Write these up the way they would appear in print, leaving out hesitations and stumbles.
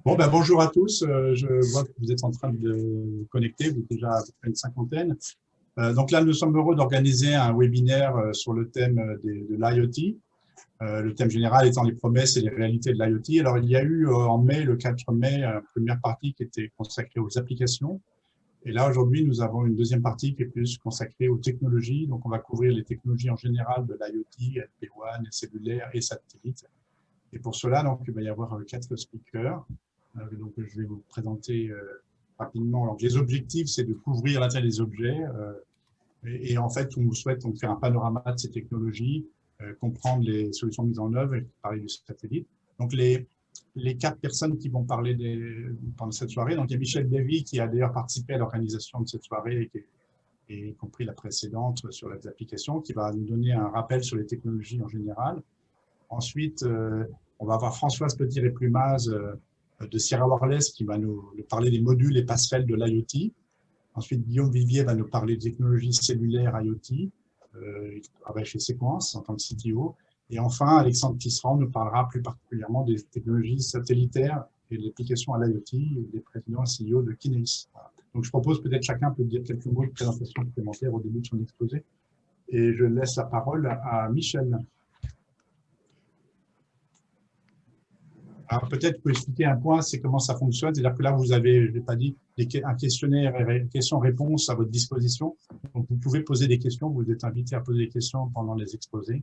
Bon, ben, bonjour à tous. Je vois que vous êtes en train de vous connecter. Vous êtes déjà à peu près une cinquantaine. Donc là, nous sommes heureux d'organiser un webinaire sur le thème de l'IoT. Le thème général étant les promesses et les réalités de l'IoT. Alors, il y a eu en mai, le 4 mai, une première partie qui était consacrée aux applications. Et là, aujourd'hui, nous avons une deuxième partie qui est plus consacrée aux technologies. Donc, on va couvrir les technologies en général de l'IoT, LP1, cellulaire et satellite. Et pour cela, donc, il va y avoir 4 speakers. Donc, je vais vous présenter rapidement. Donc, les objectifs, c'est de couvrir l'intérêt des objets. Et en fait, on souhaite donc faire un panorama de ces technologies, comprendre les solutions mises en œuvre et parler du satellite. Donc, les 4 personnes qui vont parler pendant cette soirée, donc il y a Michel Davy qui a d'ailleurs participé à l'organisation de cette soirée et y compris la précédente sur les applications, qui va nous donner un rappel sur les technologies en général. Ensuite, on va avoir Françoise Petit-Réplumaz de Sierra Wireless qui va nous parler des modules et passerelles de l'IoT. Ensuite, Guillaume Vivier va nous parler de technologies cellulaires IoT. Il travaille chez Sequence en tant que CTO. Et enfin, Alexandre Tisserand nous parlera plus particulièrement des technologies satellitaires et de l'application à l'IoT, des présidents et CEO de Kineis. Voilà. Donc, je propose peut-être chacun peut dire quelques mots de présentation supplémentaire au début de son exposé. Et je laisse la parole à Michel. Alors peut-être pour expliquer un point, c'est comment ça fonctionne. C'est-à-dire que là, vous avez, je l'ai pas dit, un questionnaire et questions-réponses à votre disposition. Donc vous pouvez poser des questions. Vous êtes invité à poser des questions pendant les exposés.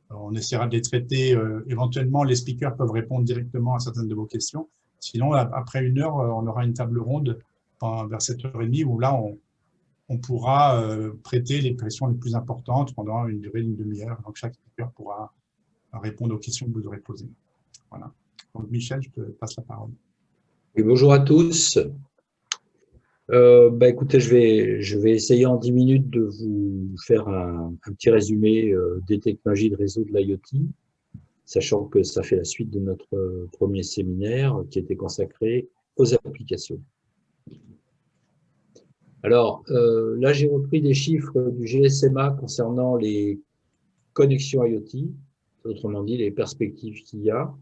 On essaiera de les traiter. Éventuellement, les speakers peuvent répondre directement à certaines de vos questions. Sinon, après 1 heure, on aura une table ronde vers 7h30 où là, on pourra traiter les questions les plus importantes pendant une durée d'une demi-heure. Donc chaque speaker pourra répondre aux questions que vous aurez posées. Voilà. Donc, Michel, je te passe la parole. Et bonjour à tous. Écoutez, je vais essayer en 10 minutes de vous faire un petit résumé des technologies de réseau de l'IoT, sachant que ça fait la suite de notre premier séminaire qui était consacré aux applications. Alors, là, j'ai repris des chiffres du GSMA concernant les connexions IoT, autrement dit, les perspectives qu'il y a.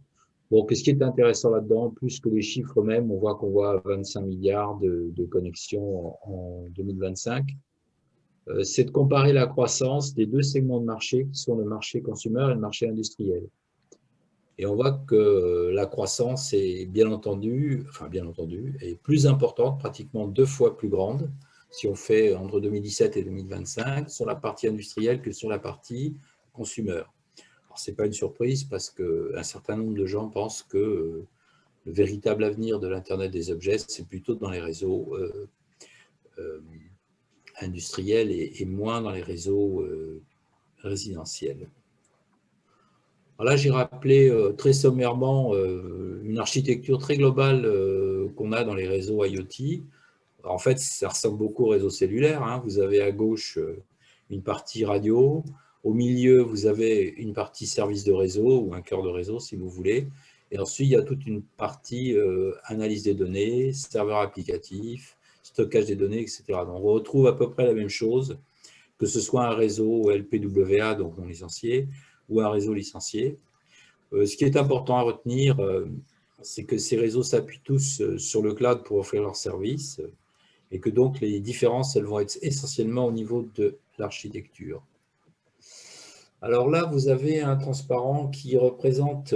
Bon, ce qui est intéressant là-dedans, plus que les chiffres même, on voit qu'on voit 25 milliards de connexions en 2025, c'est de comparer la croissance des 2 segments de marché qui sont le marché consumer et le marché industriel. Et on voit que la croissance est bien entendu, est plus importante, pratiquement 2 fois plus grande, si on fait entre 2017 et 2025, sur la partie industrielle que sur la partie consumer. Ce n'est pas une surprise parce qu'un certain nombre de gens pensent que le véritable avenir de l'Internet des objets, c'est plutôt dans les réseaux industriels et moins dans les réseaux résidentiels. Alors là, j'ai rappelé très sommairement une architecture très globale qu'on a dans les réseaux IoT. Alors, en fait, ça ressemble beaucoup au réseau cellulaire, hein. Vous avez à gauche une partie radio. Au milieu, vous avez une partie service de réseau ou un cœur de réseau, si vous voulez. Et ensuite, il y a toute une partie analyse des données, serveur applicatif, stockage des données, etc. Donc, on retrouve à peu près la même chose, que ce soit un réseau LPWA, donc non licencié, ou un réseau licencié. Ce qui est important à retenir, c'est que ces réseaux s'appuient tous sur le cloud pour offrir leurs services et que donc les différences, elles vont être essentiellement au niveau de l'architecture. Alors là, vous avez un transparent qui représente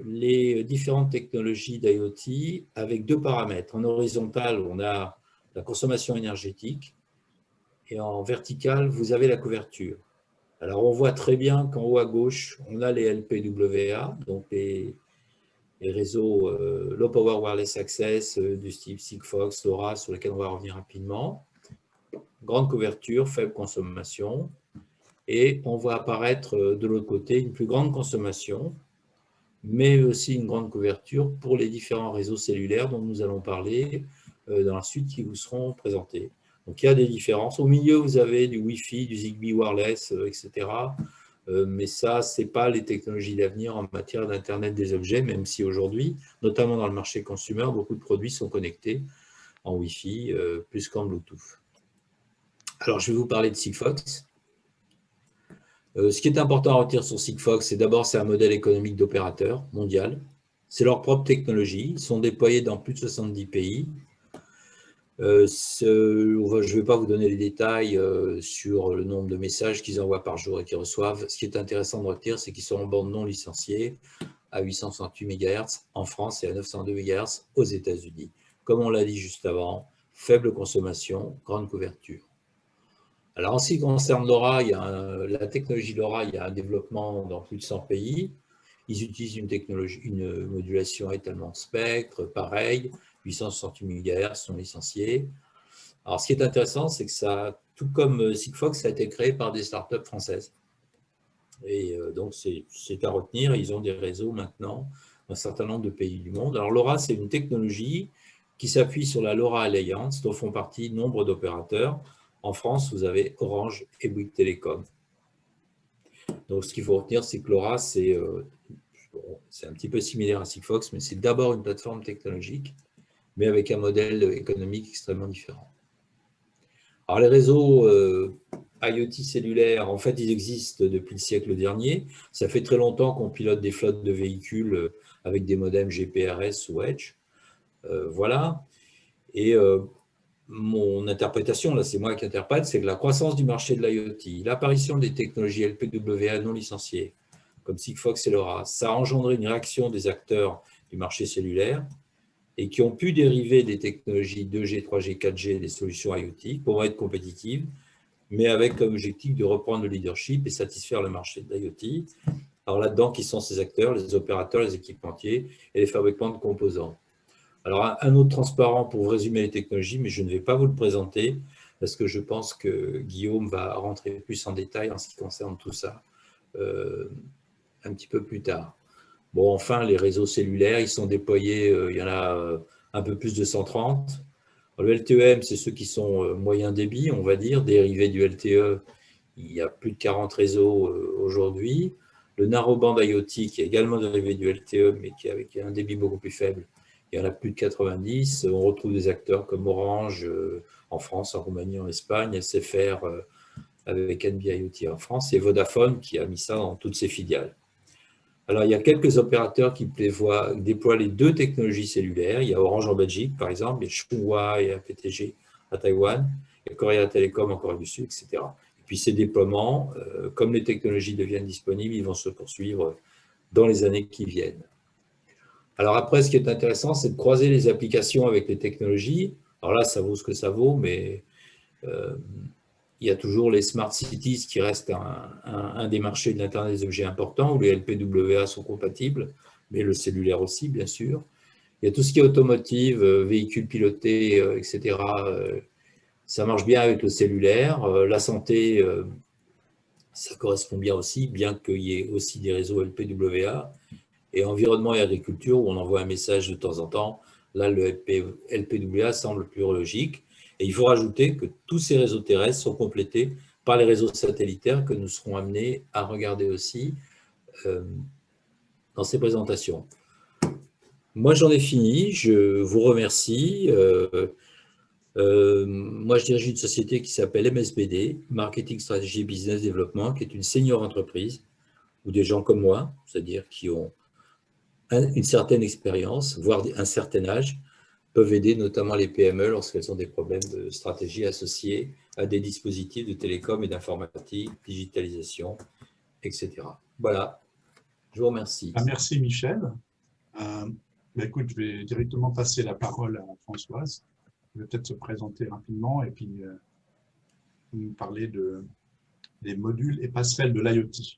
les différentes technologies d'IoT avec 2 paramètres. En horizontal, on a la consommation énergétique et en vertical, vous avez la couverture. Alors, on voit très bien qu'en haut à gauche, on a les LPWA, donc les réseaux Low Power Wireless Access du type Sigfox, LoRa, sur lesquels on va revenir rapidement. Grande couverture, faible consommation. Et on voit apparaître de l'autre côté une plus grande consommation, mais aussi une grande couverture pour les différents réseaux cellulaires dont nous allons parler dans la suite qui vous seront présentés. Donc, il y a des différences. Au milieu, vous avez du Wi-Fi, du Zigbee Wireless, etc. Mais ça, ce n'est pas les technologies d'avenir en matière d'Internet des objets, même si aujourd'hui, notamment dans le marché consumer, beaucoup de produits sont connectés en Wi-Fi plus qu'en Bluetooth. Alors, je vais vous parler de Sigfox. Ce qui est important à retenir sur Sigfox, c'est d'abord, c'est un modèle économique d'opérateur mondial. C'est leur propre technologie. Ils sont déployés dans plus de 70 pays. Je ne vais pas vous donner les détails sur le nombre de messages qu'ils envoient par jour et qu'ils reçoivent. Ce qui est intéressant de retenir, c'est qu'ils sont en bande non licenciée à 868 MHz en France et à 902 MHz aux États-Unis. Comme on l'a dit juste avant, faible consommation, grande couverture. Alors, en ce qui concerne LoRa, la technologie LoRa, il y a un développement dans plus de 100 pays. Ils utilisent une modulation à étalement de spectre, pareil, 868 MHz sont licenciés. Alors, ce qui est intéressant, c'est que ça, tout comme Sigfox, ça a été créé par des startups françaises. Et donc, c'est à retenir. Ils ont des réseaux maintenant dans un certain nombre de pays du monde. Alors, LoRa, c'est une technologie qui s'appuie sur la LoRa Alliance, dont font partie nombre d'opérateurs. En France, vous avez Orange et Bouygues Télécom. Donc, ce qu'il faut retenir, c'est que LoRa, c'est un petit peu similaire à Sigfox, mais c'est d'abord une plateforme technologique, mais avec un modèle économique extrêmement différent. Alors, les réseaux IoT cellulaires, en fait, ils existent depuis le siècle dernier. Ça fait très longtemps qu'on pilote des flottes de véhicules avec des modems GPRS ou Edge. Voilà. Et mon interprétation, là c'est moi qui interprète, c'est que la croissance du marché de l'IoT, l'apparition des technologies LPWA non licenciées, comme Sigfox et LoRa, ça a engendré une réaction des acteurs du marché cellulaire et qui ont pu dériver des technologies 2G, 3G, 4G, des solutions IoT pour être compétitives, mais avec comme objectif de reprendre le leadership et satisfaire le marché de l'IoT. Alors là-dedans, qui sont ces acteurs, les opérateurs, les équipementiers et les fabricants de composants. Alors, un autre transparent pour vous résumer les technologies, mais je ne vais pas vous le présenter parce que je pense que Guillaume va rentrer plus en détail en ce qui concerne tout ça un petit peu plus tard. Bon, enfin, les réseaux cellulaires, ils sont déployés, il y en a un peu plus de 130. Le LTE-M, c'est ceux qui sont moyen débit, on va dire, dérivés du LTE. Il y a plus de 40 réseaux aujourd'hui. Le narrowband IoT, qui est également dérivé du LTE, mais qui est avec un débit beaucoup plus faible, il y en a plus de 90. On retrouve des acteurs comme Orange en France, en Roumanie, en Espagne, SFR avec NB IoT en France, et Vodafone qui a mis ça dans toutes ses filiales. Alors, il y a quelques opérateurs qui déploient les deux technologies cellulaires. Il y a Orange en Belgique, par exemple, il y a Chunghwa et APTG à Taïwan, il y a Korea Telecom en Corée du Sud, etc. Et puis, ces déploiements, comme les technologies deviennent disponibles, ils vont se poursuivre dans les années qui viennent. Alors après, ce qui est intéressant, c'est de croiser les applications avec les technologies. Alors là, ça vaut ce que ça vaut, mais il y a toujours les smart cities qui restent un des marchés de l'Internet des objets importants, où les LPWA sont compatibles, mais le cellulaire aussi, bien sûr. Il y a tout ce qui est automotive, véhicules pilotés, etc. Ça marche bien avec le cellulaire. La santé, ça correspond bien aussi, bien qu'il y ait aussi des réseaux LPWA. Et environnement et agriculture, où on envoie un message de temps en temps, là, le LPWA semble plus logique. Et il faut rajouter que tous ces réseaux terrestres sont complétés par les réseaux satellitaires que nous serons amenés à regarder aussi dans ces présentations. Moi, j'en ai fini. Je vous remercie. Moi, je dirige une société qui s'appelle MSBD, Marketing Strategy Business Development, qui est une senior entreprise, où des gens comme moi, c'est-à-dire qui ont une certaine expérience, voire un certain âge, peuvent aider notamment les PME lorsqu'elles ont des problèmes de stratégie associés à des dispositifs de télécom et d'informatique, digitalisation, etc. Voilà, je vous remercie. Merci Michel. Écoute, je vais directement passer la parole à Françoise. Je vais peut-être se présenter rapidement et puis nous parler des modules et passerelles de l'IoT.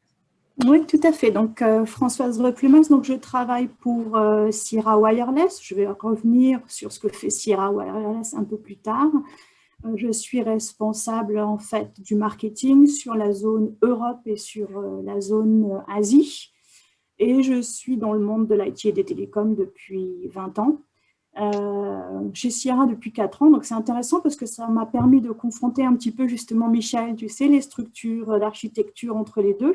Oui, tout à fait. Donc, Françoise Replumens, donc je travaille pour Sierra Wireless. Je vais revenir sur ce que fait Sierra Wireless un peu plus tard. Je suis responsable en fait du marketing sur la zone Europe et sur la zone Asie. Et je suis dans le monde de l'IT et des télécoms depuis 20 ans. Chez Sierra depuis 4 ans, donc c'est intéressant parce que ça m'a permis de confronter un petit peu justement, Michel, tu sais, les structures, l'architecture entre les deux.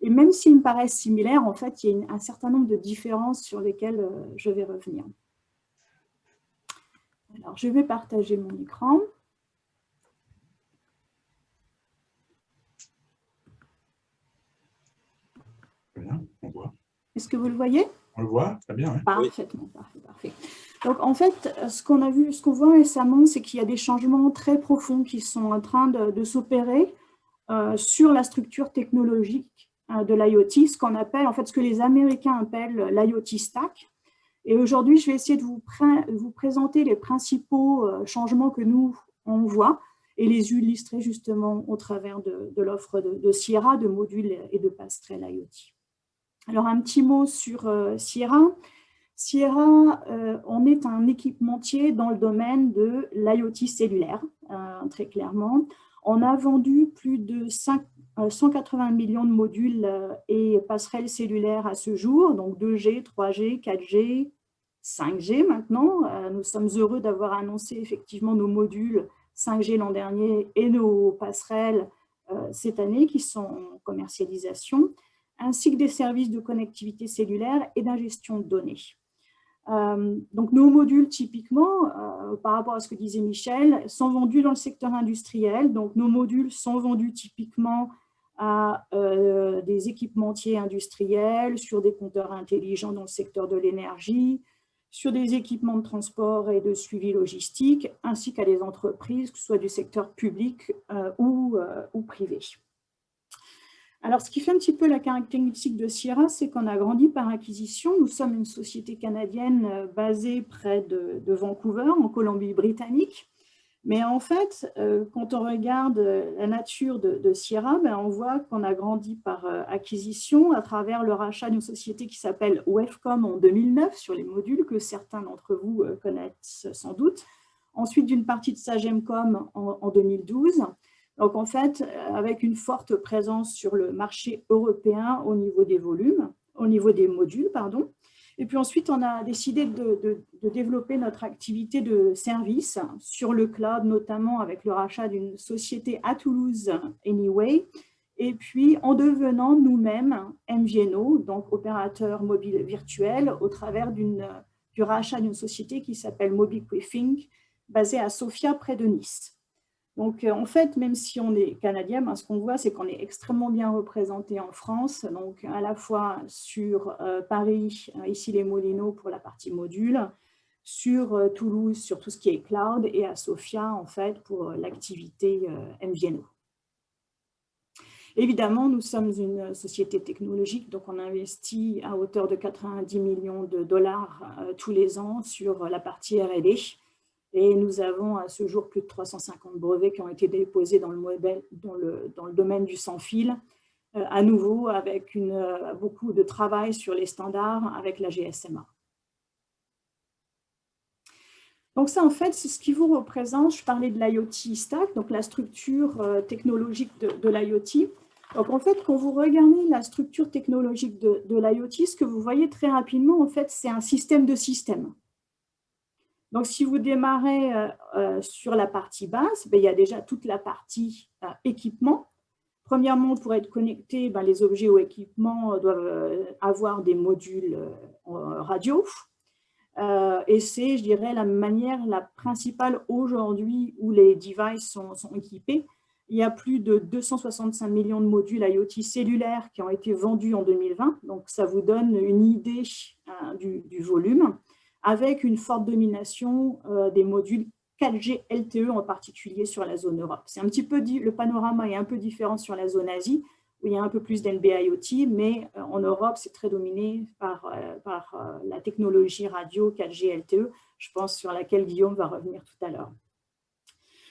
Et même s'ils me paraissent similaires, en fait, il y a un certain nombre de différences sur lesquelles je vais revenir. Alors, je vais partager mon écran. Bien, on voit. Est-ce que vous le voyez? On le voit, très bien. Ouais. Parfaitement, parfait. Donc, en fait, ce qu'on voit récemment, c'est qu'il y a des changements très profonds qui sont en train de s'opérer sur la structure technologique de l'IoT, ce qu'on appelle, en fait, ce que les Américains appellent l'IoT Stack. Et aujourd'hui, je vais essayer de vous présenter les principaux changements que nous, on voit et les illustrer justement au travers de l'offre de Sierra, de modules et de passerelles IoT. Alors, un petit mot sur Sierra. Sierra, on est un équipementier dans le domaine de l'IoT cellulaire, très clairement. On a vendu plus de 180 millions de modules et passerelles cellulaires à ce jour, donc 2G, 3G, 4G, 5G maintenant. Nous sommes heureux d'avoir annoncé effectivement nos modules 5G l'an dernier et nos passerelles cette année qui sont en commercialisation, ainsi que des services de connectivité cellulaire et d'ingestion de données. Donc, nos modules, typiquement, par rapport à ce que disait Michel, sont vendus dans le secteur industriel. Donc, nos modules sont vendus typiquement à des équipementiers industriels, sur des compteurs intelligents dans le secteur de l'énergie, sur des équipements de transport et de suivi logistique, ainsi qu'à des entreprises, que ce soit du secteur public ou privé. Alors, ce qui fait un petit peu la caractéristique de Sierra, c'est qu'on a grandi par acquisition. Nous sommes une société canadienne basée près de Vancouver, en Colombie-Britannique. Mais en fait, quand on regarde la nature de Sierra, on voit qu'on a grandi par acquisition à travers le rachat d'une société qui s'appelle Wavecom en 2009, sur les modules que certains d'entre vous connaissent sans doute. Ensuite, d'une partie de Sagemcom en 2012. Donc, en fait, avec une forte présence sur le marché européen au niveau des volumes, au niveau des modules, pardon. Et puis ensuite, on a décidé de développer notre activité de service sur le cloud, notamment avec le rachat d'une société à Toulouse, Anyway, et puis en devenant nous-mêmes MVNO, donc opérateur mobile virtuel, au travers du rachat d'une société qui s'appelle MobiQuiffing, basée à Sofia, près de Nice. Donc, en fait, même si on est canadien, ce qu'on voit, c'est qu'on est extrêmement bien représenté en France, donc à la fois sur Paris, ici les Moulineaux pour la partie module, sur Toulouse, sur tout ce qui est cloud, et à Sofia, en fait, pour l'activité MVNO. Évidemment, nous sommes une société technologique, donc on investit à hauteur de 90 millions de dollars tous les ans sur la partie R&D. Et nous avons à ce jour plus de 350 brevets qui ont été déposés dans le domaine du sans-fil, à nouveau avec beaucoup de travail sur les standards avec la GSMA. Donc ça, en fait, c'est ce qui vous représente. Je parlais de l'IoT Stack, donc la structure technologique de l'IoT. Donc en fait, quand vous regardez la structure technologique de l'IoT, ce que vous voyez très rapidement, en fait, c'est un système de systèmes. Donc, si vous démarrez sur la partie basse, il y a déjà toute la partie équipement. Premièrement, pour être connecté, les objets ou équipements doivent avoir des modules radio. Et c'est, je dirais, la manière la principale aujourd'hui où les devices sont équipés. Il y a plus de 265 millions de modules IoT cellulaires qui ont été vendus en 2020. Donc, ça vous donne une idée du volume, avec une forte domination des modules 4G LTE, en particulier sur la zone Europe. C'est un petit peu le panorama est un peu différent sur la zone Asie, où il y a un peu plus d'NB-IoT, mais en Europe, c'est très dominé par la technologie radio 4G LTE, je pense sur laquelle Guillaume va revenir tout à l'heure.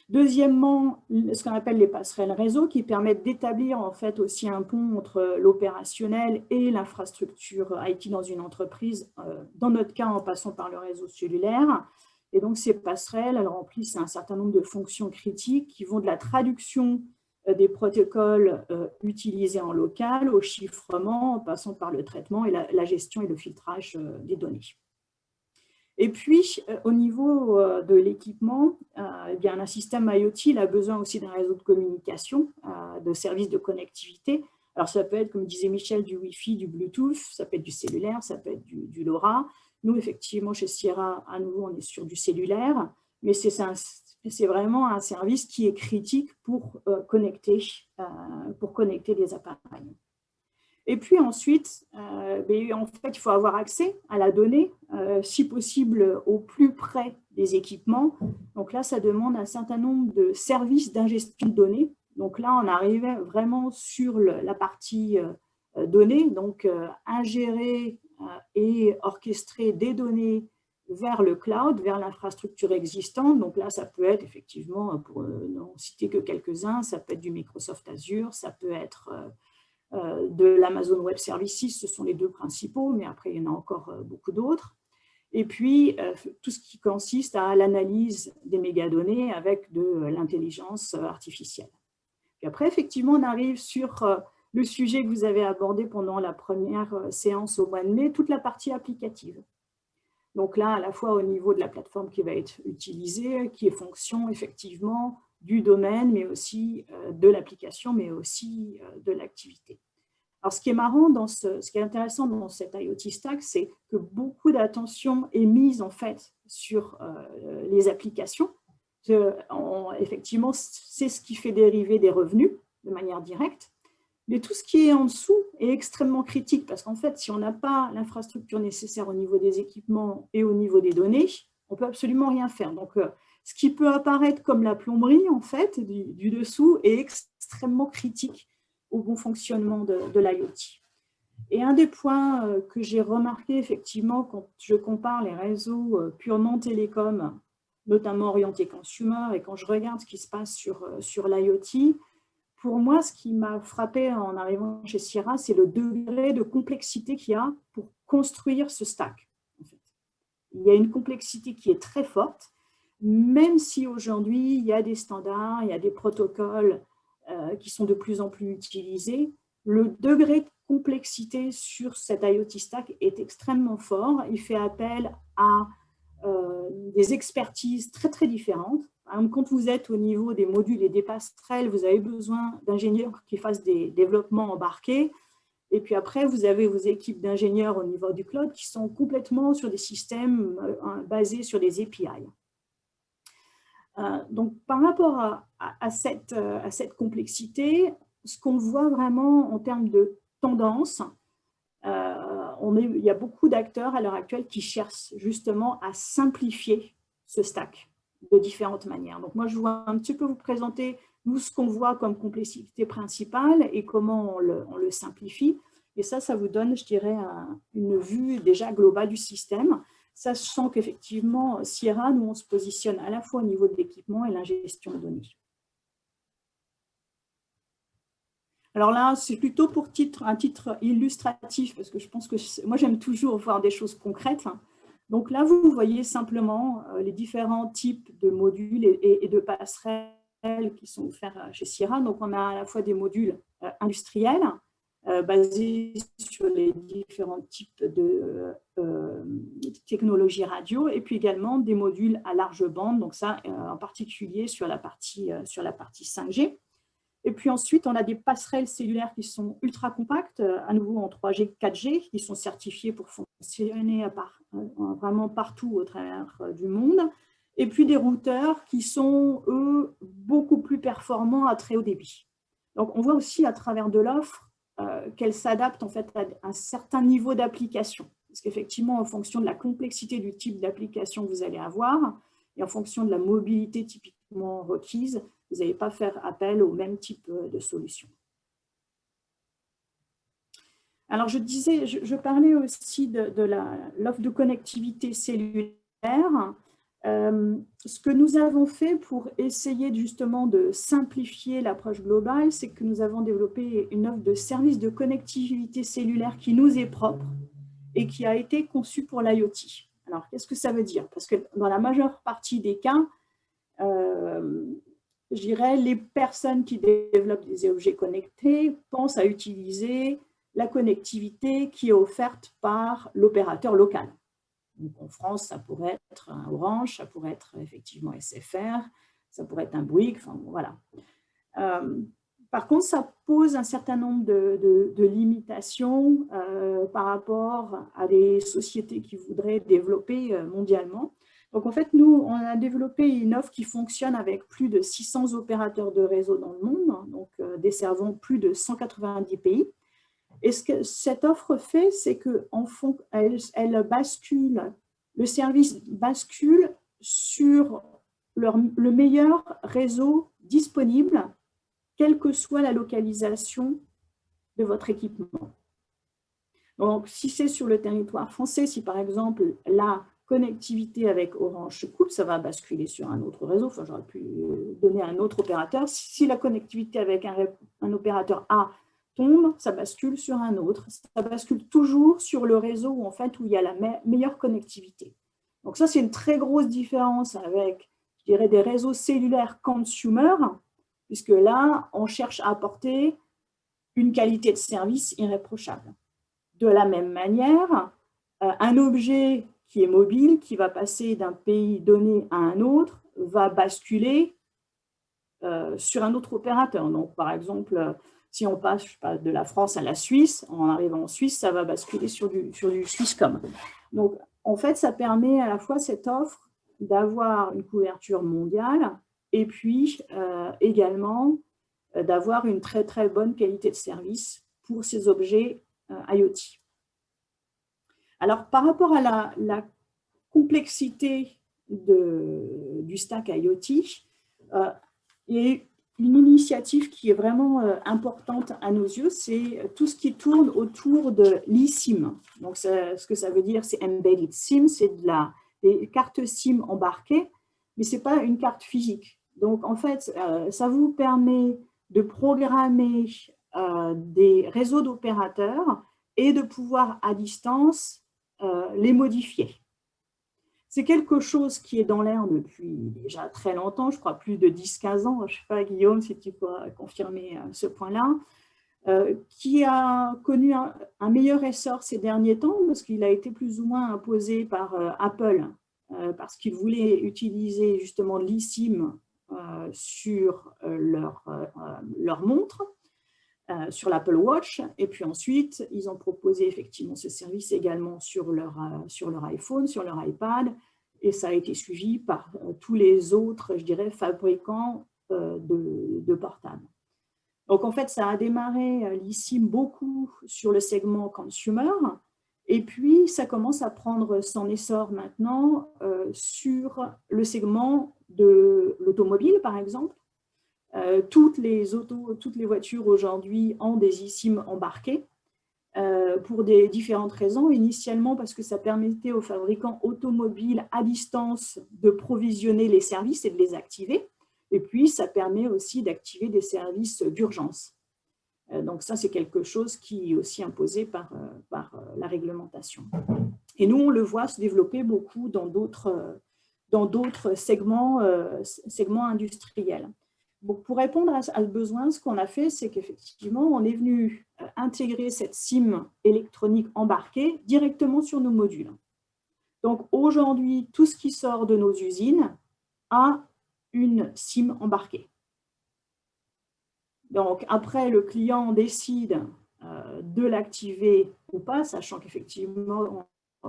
Deuxièmement, ce qu'on appelle les passerelles réseau, qui permettent d'établir en fait aussi un pont entre l'opérationnel et l'infrastructure IT dans une entreprise, dans notre cas en passant par le réseau cellulaire. Et donc ces passerelles, elles remplissent un certain nombre de fonctions critiques qui vont de la traduction des protocoles utilisés en local au chiffrement, en passant par le traitement et la gestion et le filtrage des données. Et puis, au niveau de l'équipement, un système IoT il a besoin aussi d'un réseau de communication, de services de connectivité. Alors, ça peut être, comme disait Michel, du Wi-Fi, du Bluetooth, ça peut être du cellulaire, ça peut être du LoRa. Nous, effectivement, chez Sierra, à nouveau, on est sur du cellulaire, mais c'est vraiment un service qui est critique pour connecter des appareils. Et puis ensuite, en fait, il faut avoir accès à la donnée, si possible au plus près des équipements. Donc là, ça demande un certain nombre de services d'ingestion de données. Donc là, on arrivait vraiment sur la partie données, donc ingérer et orchestrer des données vers le cloud, vers l'infrastructure existante. Donc là, ça peut être effectivement, pour n'en citer que quelques-uns, ça peut être du Microsoft Azure, ça peut être de l'Amazon Web Services, ce sont les deux principaux, mais après, il y en a encore beaucoup d'autres. Et puis, tout ce qui consiste à l'analyse des mégadonnées avec de l'intelligence artificielle. Puis après, effectivement, on arrive sur le sujet que vous avez abordé pendant la première séance au mois de mai, toute la partie applicative. Donc là, à la fois au niveau de la plateforme qui va être utilisée, qui est fonction effectivement du domaine, mais aussi de l'application, mais aussi de l'activité. Alors, ce qui est marrant, ce qui est intéressant dans cet IoT Stack, c'est que beaucoup d'attention est mise en fait sur les applications. Effectivement, c'est ce qui fait dériver des revenus de manière directe. Mais tout ce qui est en dessous est extrêmement critique parce qu'en fait, si on n'a pas l'infrastructure nécessaire au niveau des équipements et au niveau des données, on ne peut absolument rien faire. Donc, ce qui peut apparaître comme la plomberie, en fait, du dessous, est extrêmement critique au bon fonctionnement de l'IoT. Et un des points que j'ai remarqué, effectivement, quand je compare les réseaux purement télécoms, notamment orientés consumer, et quand je regarde ce qui se passe sur l'IoT, pour moi, ce qui m'a frappé en arrivant chez Sierra, c'est le degré de complexité qu'il y a pour construire ce stack. En fait. Il y a une complexité qui est très forte, même si aujourd'hui, il y a des standards, il y a des protocoles qui sont de plus en plus utilisés. Le degré de complexité sur cet IoT stack est extrêmement fort. Il fait appel à des expertises très, très différentes. Par exemple, quand vous êtes au niveau des modules et des passerelles, vous avez besoin d'ingénieurs qui fassent des développements embarqués. Et puis après, vous avez vos équipes d'ingénieurs au niveau du cloud qui sont complètement sur des systèmes basés sur des API. Donc, par rapport à cette complexité, ce qu'on voit vraiment en termes de tendance, il y a beaucoup d'acteurs à l'heure actuelle qui cherchent justement à simplifier ce stack de différentes manières. Donc moi, je vais un petit peu vous présenter nous ce qu'on voit comme complexité principale et comment on le simplifie. Et ça vous donne, je dirais, une vue déjà globale du système, sachant qu'effectivement, Sierra, nous, on se positionne à la fois au niveau de l'équipement et l'ingestion de données. Alors là, c'est plutôt pour un titre illustratif, parce que je pense que moi, j'aime toujours voir des choses concrètes. Donc là, vous voyez simplement les différents types de modules et de passerelles qui sont offerts chez Sierra. Donc, on a à la fois des modules industriels basés sur les différents types de technologies radio, et puis également des modules à large bande, donc ça, en particulier sur la partie 5G. Et puis ensuite, on a des passerelles cellulaires qui sont ultra compactes, à nouveau en 3G, 4G, qui sont certifiées pour fonctionner vraiment partout au travers du monde. Et puis des routeurs qui sont, eux, beaucoup plus performants à très haut débit. Donc, on voit aussi à travers de l'offre qu'elle s'adapte en fait à un certain niveau d'application. Parce qu'effectivement, en fonction de la complexité du type d'application que vous allez avoir, et en fonction de la mobilité typiquement requise, vous n'allez pas faire appel au même type de solution. Alors, je parlais aussi de l'offre de connectivité cellulaire. Ce que nous avons fait pour essayer justement de simplifier l'approche globale, c'est que nous avons développé une offre de service de connectivité cellulaire qui nous est propre et qui a été conçue pour l'IoT. Alors, qu'est-ce que ça veut dire? Parce que dans la majeure partie des cas, je dirais, les personnes qui développent des objets connectés pensent à utiliser la connectivité qui est offerte par l'opérateur local. Donc, en France, ça pourrait être un Orange, ça pourrait être effectivement SFR, ça pourrait être un Bouygues, enfin voilà. Par contre, ça pose un certain nombre de limitations par rapport à des sociétés qui voudraient développer mondialement. Donc, en fait, nous, on a développé une offre qui fonctionne avec plus de 600 opérateurs de réseau dans le monde, donc desservant plus de 190 pays. Et ce que cette offre fait, c'est qu'elle bascule, le service bascule sur le meilleur réseau disponible, quelle que soit la localisation de votre équipement. Donc, si c'est sur le territoire français, si par exemple la connectivité avec Orange se coupe, ça va basculer sur un autre réseau. Enfin, j'aurais pu donner un autre opérateur. Si la connectivité avec un opérateur A tombe, ça bascule sur un autre. Ça bascule toujours sur le réseau où, en fait, où il y a la meilleure connectivité. Donc ça, c'est une très grosse différence avec, je dirais, des réseaux cellulaires consumer, puisque là, on cherche à apporter une qualité de service irréprochable. De la même manière, un objet qui est mobile, qui va passer d'un pays donné à un autre, va basculer sur un autre opérateur. Donc, par exemple, si on passe de la France à la Suisse, en arrivant en Suisse, ça va basculer sur du Swisscom. Donc, en fait, ça permet à la fois cette offre d'avoir une couverture mondiale et puis également d'avoir une très, très bonne qualité de service pour ces objets IoT. Alors, par rapport à la complexité du stack IoT, il y a une initiative qui est vraiment importante à nos yeux, c'est tout ce qui tourne autour de l'eSIM. Donc, ce que ça veut dire, c'est Embedded SIM, c'est des cartes SIM embarquées, mais ce n'est pas une carte physique. Donc, en fait, ça vous permet de programmer des réseaux d'opérateurs et de pouvoir à distance les modifier. C'est quelque chose qui est dans l'air depuis déjà très longtemps, je crois plus de 10-15 ans, je ne sais pas Guillaume si tu peux confirmer ce point-là, qui a connu un meilleur essor ces derniers temps parce qu'il a été plus ou moins imposé par Apple parce qu'ils voulaient utiliser justement l'eSIM sur leur montre, sur l'Apple Watch, et puis ensuite, ils ont proposé effectivement ce service également sur leur iPhone, sur leur iPad, et ça a été suivi par tous les autres, je dirais, fabricants de portables. Donc, en fait, ça a démarré l'eSIM beaucoup sur le segment consumer, et puis ça commence à prendre son essor maintenant sur le segment de l'automobile, par exemple. Toutes les voitures aujourd'hui ont des eSIM embarqués pour des différentes raisons. Initialement, parce que ça permettait aux fabricants automobiles à distance de provisionner les services et de les activer. Et puis, ça permet aussi d'activer des services d'urgence. Donc ça, c'est quelque chose qui est aussi imposé par la réglementation. Et nous, on le voit se développer beaucoup dans d'autres segments industriels. Donc, pour répondre à ce besoin, ce qu'on a fait, c'est qu'effectivement, on est venu intégrer cette SIM électronique embarquée directement sur nos modules. Donc, aujourd'hui, tout ce qui sort de nos usines a une SIM embarquée. Donc, après, le client décide de l'activer ou pas, sachant qu'effectivement,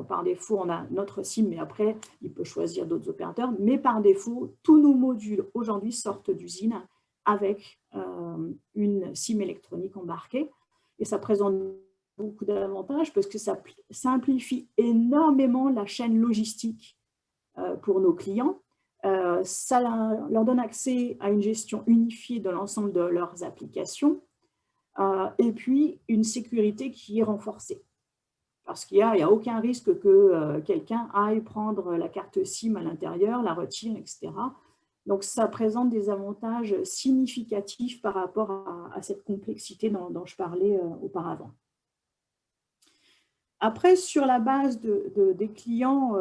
par défaut, on a notre SIM, mais après, il peut choisir d'autres opérateurs. Mais par défaut, tous nos modules aujourd'hui sortent d'usine avec une SIM électronique embarquée. Et ça présente beaucoup d'avantages parce que ça simplifie énormément la chaîne logistique pour nos clients. Ça leur donne accès à une gestion unifiée de l'ensemble de leurs applications et puis une sécurité qui est renforcée. Parce qu'il n'y a aucun risque que quelqu'un aille prendre la carte SIM à l'intérieur, la retire, etc. Donc, ça présente des avantages significatifs par rapport à cette complexité dont je parlais auparavant. Après, sur la base des clients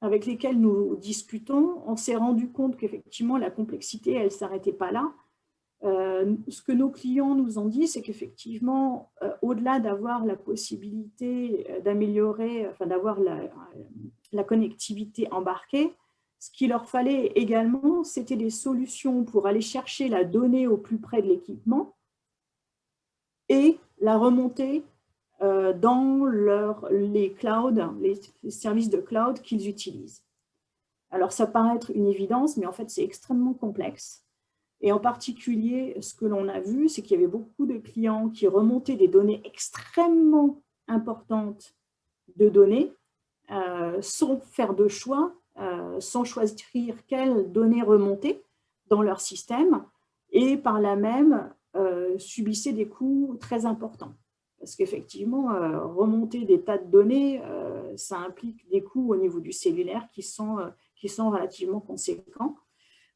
avec lesquels nous discutons, on s'est rendu compte qu'effectivement, la complexité, elle ne s'arrêtait pas là. Ce que nos clients nous ont dit, c'est qu'effectivement, au-delà d'avoir la possibilité d'améliorer, enfin d'avoir la connectivité embarquée, ce qu'il leur fallait également, c'était des solutions pour aller chercher la donnée au plus près de l'équipement et la remonter dans les clouds, les services de cloud qu'ils utilisent. Alors, ça paraît être une évidence, mais en fait, c'est extrêmement complexe. Et en particulier, ce que l'on a vu, c'est qu'il y avait beaucoup de clients qui remontaient des données extrêmement importantes de données, sans faire de choix, sans choisir quelles données remonter dans leur système, et par là même subissaient des coûts très importants. Parce qu'effectivement, remonter des tas de données, ça implique des coûts au niveau du cellulaire qui sont relativement conséquents.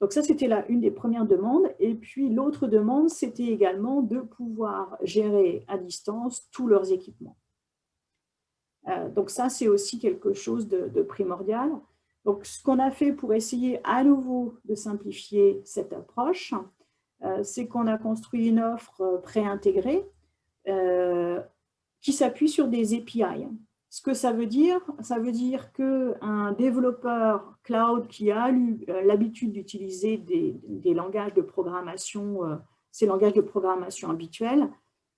Donc ça, c'était une des premières demandes. Et puis l'autre demande, c'était également de pouvoir gérer à distance tous leurs équipements. Donc ça, c'est aussi quelque chose de primordial. Donc ce qu'on a fait pour essayer à nouveau de simplifier cette approche, c'est qu'on a construit une offre préintégrée qui s'appuie sur des API. Ce que ça veut dire qu'un développeur cloud qui a l'habitude d'utiliser des langages de programmation, ces langages de programmation habituels,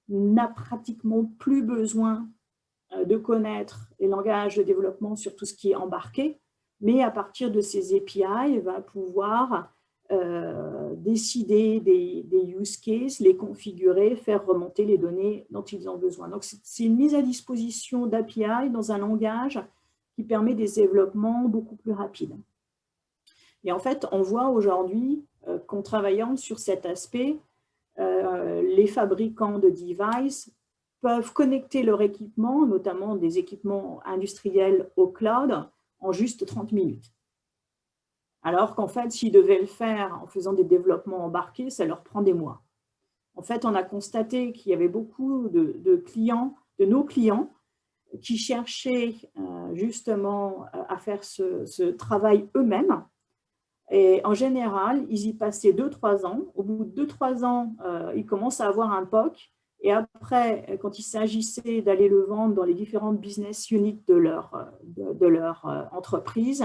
n'a pratiquement plus besoin de connaître les langages de développement sur tout ce qui est embarqué, mais à partir de ces API, il va pouvoir décider des use cases, les configurer, faire remonter les données dont ils ont besoin. Donc, c'est une mise à disposition d'API dans un langage qui permet des développements beaucoup plus rapides. Et en fait, on voit aujourd'hui qu'en travaillant sur cet aspect, les fabricants de devices peuvent connecter leur équipement, notamment des équipements industriels au cloud, en juste 30 minutes. Alors qu'en fait, s'ils devaient le faire en faisant des développements embarqués, ça leur prend des mois. En fait, on a constaté qu'il y avait beaucoup de clients, de nos clients, qui cherchaient justement à faire ce travail eux-mêmes. Et en général, ils y passaient 2-3 ans. Au bout de 2-3 ans, ils commencent à avoir un POC. Et après, quand il s'agissait d'aller le vendre dans les différentes business units de leur entreprise,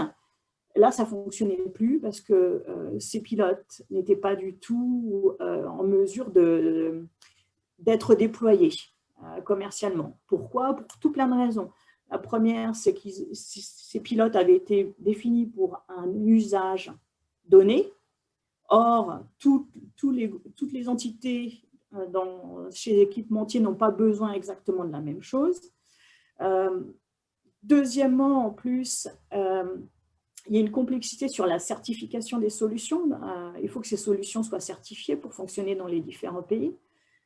là, ça ne fonctionnait plus parce que ces pilotes n'étaient pas du tout en mesure d'être déployés commercialement. Pourquoi? Pour tout plein de raisons. La première, c'est que ces pilotes avaient été définis pour un usage donné. Or, toutes les entités chez l'équipementier n'ont pas besoin exactement de la même chose. Deuxièmement, en plus, il y a une complexité sur la certification des solutions. Il faut que ces solutions soient certifiées pour fonctionner dans les différents pays.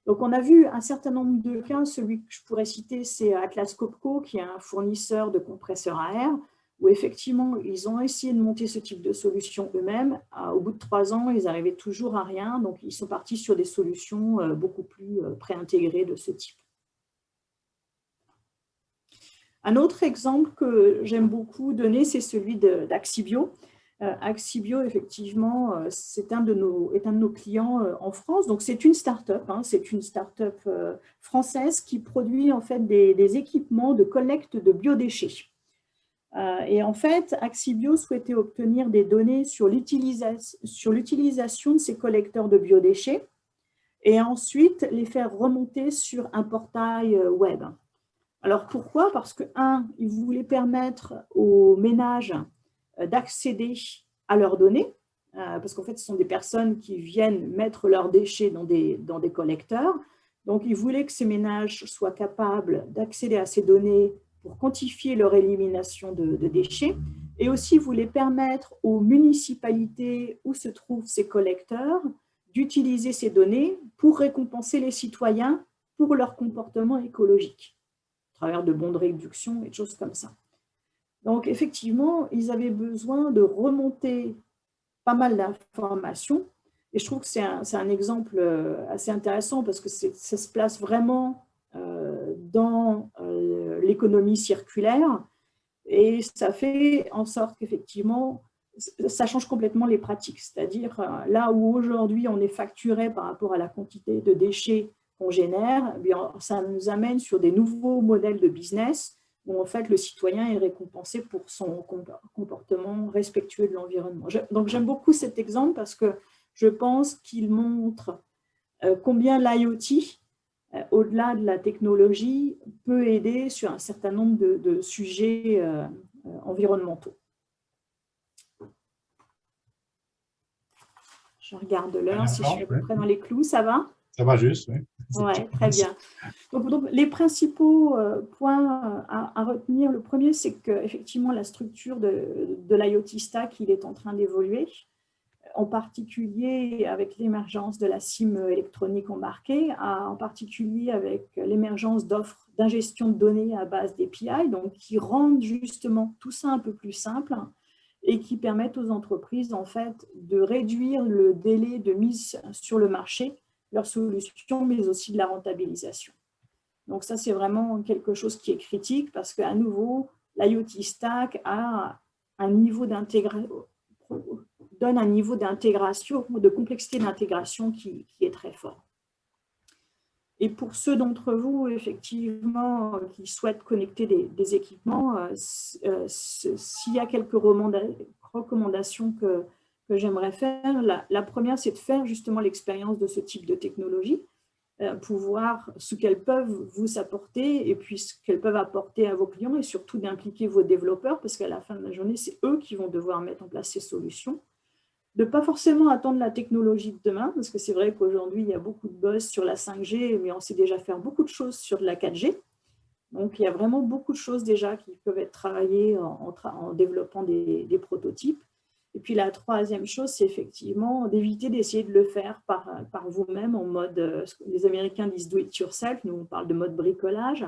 Donc, on a vu un certain nombre de cas. Celui que je pourrais citer, c'est Atlas Copco, qui est un fournisseur de compresseurs à air, où effectivement, ils ont essayé de monter ce type de solution eux-mêmes. Au bout de 3 ans, ils n'arrivaient toujours à rien. Donc, ils sont partis sur des solutions beaucoup plus préintégrées de ce type. Un autre exemple que j'aime beaucoup donner, c'est celui d'Axibio. Axibio, effectivement, c'est un de nos clients en France. Donc, c'est une start-up, c'est une start-up française qui produit en fait des équipements de collecte de biodéchets. Et en fait, Axibio souhaitait obtenir des données sur l'utilisation de ces collecteurs de biodéchets et ensuite les faire remonter sur un portail web. Alors, pourquoi? Parce que, ils voulaient permettre aux ménages d'accéder à leurs données, parce qu'en fait, ce sont des personnes qui viennent mettre leurs déchets dans des collecteurs. Donc, ils voulaient que ces ménages soient capables d'accéder à ces données pour quantifier leur élimination de déchets. Et aussi, ils voulaient permettre aux municipalités où se trouvent ces collecteurs d'utiliser ces données pour récompenser les citoyens pour leur comportement écologique, à travers de bons de réduction et des choses comme ça. Donc, effectivement, ils avaient besoin de remonter pas mal d'informations. Et je trouve que c'est un exemple assez intéressant parce que ça se place vraiment dans l'économie circulaire et ça fait en sorte qu'effectivement, ça change complètement les pratiques. C'est-à-dire, là où aujourd'hui on est facturé par rapport à la quantité de déchets qu'on génère, eh bien, ça nous amène sur des nouveaux modèles de business où en fait le citoyen est récompensé pour son comportement respectueux de l'environnement. Donc j'aime beaucoup cet exemple parce que je pense qu'il montre combien l'IoT, au-delà de la technologie, peut aider sur un certain nombre de sujets environnementaux. Je regarde l'heure, si je suis à peu Ouais. près dans les clous, ça va? Ça va juste, oui. Oui, très bien. Donc, les principaux points à retenir, le premier, c'est qu'effectivement, la structure de l'IoT Stack, il est en train d'évoluer, en particulier avec l'émergence de la SIM électronique embarquée, en particulier avec l'émergence d'offres d'ingestion de données à base d'API, donc qui rendent justement tout ça un peu plus simple et qui permettent aux entreprises en fait de réduire le délai de mise sur le marché, leur solution, mais aussi de la rentabilisation. Donc ça, c'est vraiment quelque chose qui est critique parce qu'à nouveau, l'IoT Stack a un niveau d'intégration, donne un niveau d'intégration, de complexité d'intégration qui est très fort. Et pour ceux d'entre vous, effectivement, qui souhaitent connecter des équipements, s'il y a quelques recommandations que j'aimerais faire, la première, c'est de faire justement l'expérience de ce type de technologie pour voir ce qu'elles peuvent vous apporter et puis ce qu'elles peuvent apporter à vos clients et surtout d'impliquer vos développeurs parce qu'à la fin de la journée, c'est eux qui vont devoir mettre en place ces solutions. De ne pas forcément attendre la technologie de demain, parce que c'est vrai qu'aujourd'hui, il y a beaucoup de buzz sur la 5G, mais on sait déjà faire beaucoup de choses sur la 4G. Donc, il y a vraiment beaucoup de choses déjà qui peuvent être travaillées en développant des prototypes. Et puis, la troisième chose, c'est effectivement d'éviter d'essayer de le faire par vous-même en mode, ce que les Américains disent do it yourself, nous on parle de mode bricolage.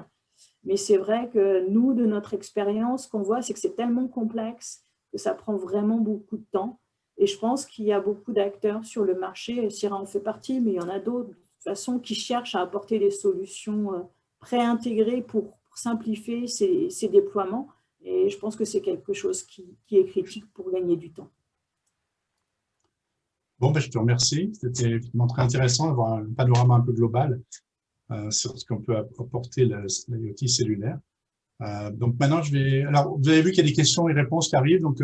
Mais c'est vrai que nous, de notre expérience, ce qu'on voit, c'est que c'est tellement complexe que ça prend vraiment beaucoup de temps. Et je pense qu'il y a beaucoup d'acteurs sur le marché, Sira en fait partie, mais il y en a d'autres, de toute façon, qui cherchent à apporter des solutions préintégrées pour simplifier ces déploiements. Et je pense que c'est quelque chose qui est critique pour gagner du temps. Bon, je te remercie. C'était effectivement très intéressant d'avoir un panorama un peu global sur ce qu'on peut apporter l'IoT cellulaire. Donc maintenant, alors, vous avez vu qu'il y a des questions et réponses qui arrivent, donc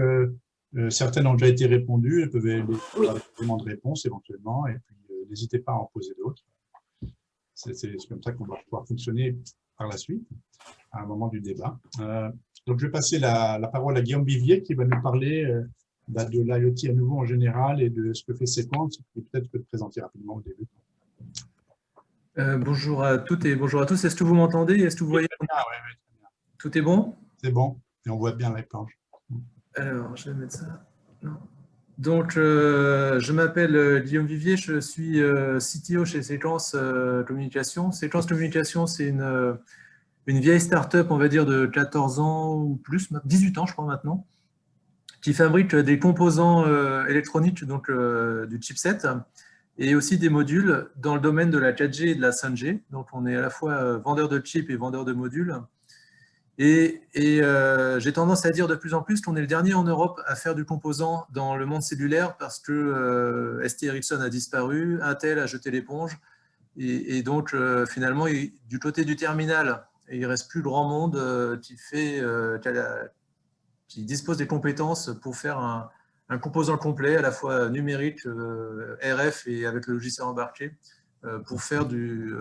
certaines ont déjà été répondues, elles peuvent aider à des éléments de réponse éventuellement, et puis n'hésitez pas à en poser d'autres. C'est comme ça qu'on va pouvoir fonctionner par la suite, à un moment du débat. Donc je vais passer la parole à Guillaume Vivier qui va nous parler de l'IoT à nouveau en général et de ce que fait Sequans, et peut-être te présenter rapidement au début. Bonjour à toutes et bonjour à tous. Est-ce que vous m'entendez? Est-ce que vous voyez? Oui, très bien. Tout est bon? C'est bon, et on voit bien la planche. Alors, je vais mettre ça. Non. Donc, je m'appelle Guillaume Vivier, je suis CTO chez Sequans Communication. Sequans Communication, c'est une vieille start-up, on va dire, de 14 ans ou plus, 18 ans, je crois, maintenant, qui fabrique des composants électroniques, donc du chipset, et aussi des modules dans le domaine de la 4G et de la 5G. Donc, on est à la fois vendeur de chips et vendeur de modules. Et j'ai tendance à dire de plus en plus qu'on est le dernier en Europe à faire du composant dans le monde cellulaire parce que ST Ericsson a disparu, Intel a jeté l'éponge. Et donc, finalement, du côté du terminal, il ne reste plus grand monde qui dispose des compétences pour faire un composant complet, à la fois numérique, RF et avec le logiciel embarqué, pour faire du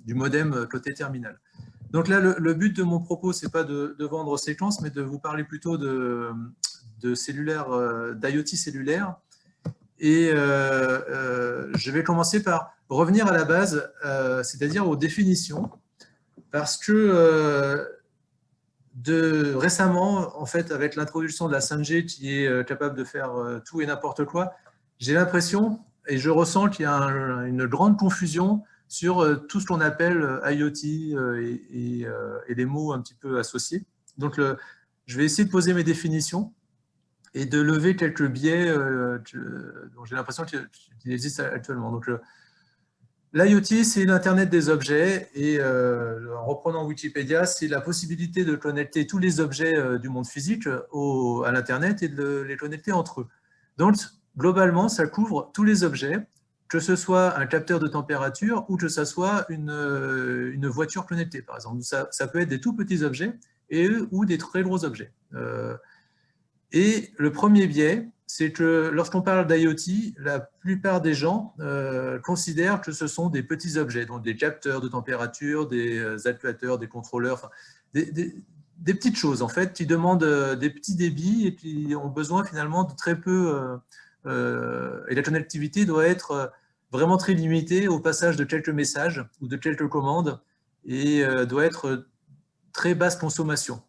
modem côté terminal. Donc là, le but de mon propos, ce n'est pas de vendre Sequans, mais de vous parler plutôt d'IoT cellulaire. Et je vais commencer par revenir à la base, c'est-à-dire aux définitions, parce que récemment, en fait, avec l'introduction de la 5G qui est capable de faire tout et n'importe quoi, j'ai l'impression et je ressens qu'il y a une grande confusion sur tout ce qu'on appelle IoT et les mots un petit peu associés. Donc, je vais essayer de poser mes définitions et de lever quelques biais dont j'ai l'impression qu'il existe actuellement. Donc, l'IoT, c'est l'Internet des objets et en reprenant Wikipédia, c'est la possibilité de connecter tous les objets du monde physique à l'Internet et de les connecter entre eux. Donc, globalement, ça couvre tous les objets, que ce soit un capteur de température ou que ce soit une voiture connectée, par exemple. Ça peut être des tout petits objets ou des très gros objets. Et le premier biais, c'est que lorsqu'on parle d'IoT, la plupart des gens considèrent que ce sont des petits objets, donc des capteurs de température, des actuateurs, des contrôleurs, enfin, des petites choses en fait, qui demandent des petits débits et qui ont besoin finalement de très peu et la connectivité doit être vraiment très limitée au passage de quelques messages ou de quelques commandes et doit être très basse consommation.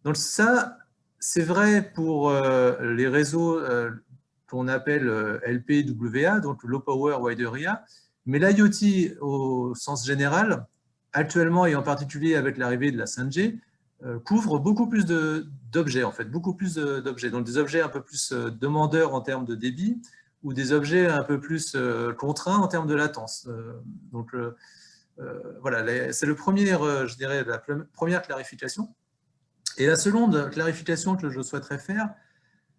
Donc ça, c'est vrai pour les réseaux qu'on appelle LPWA, donc Low Power Wide Area, mais l'IoT au sens général, actuellement et en particulier avec l'arrivée de la 5G, couvre beaucoup plus d'objets, en fait, beaucoup plus d'objets. Donc des objets un peu plus demandeurs en termes de débit ou des objets un peu plus contraints en termes de latence. Donc voilà, c'est le premier, je dirais, la première clarification. Et la seconde clarification que je souhaiterais faire,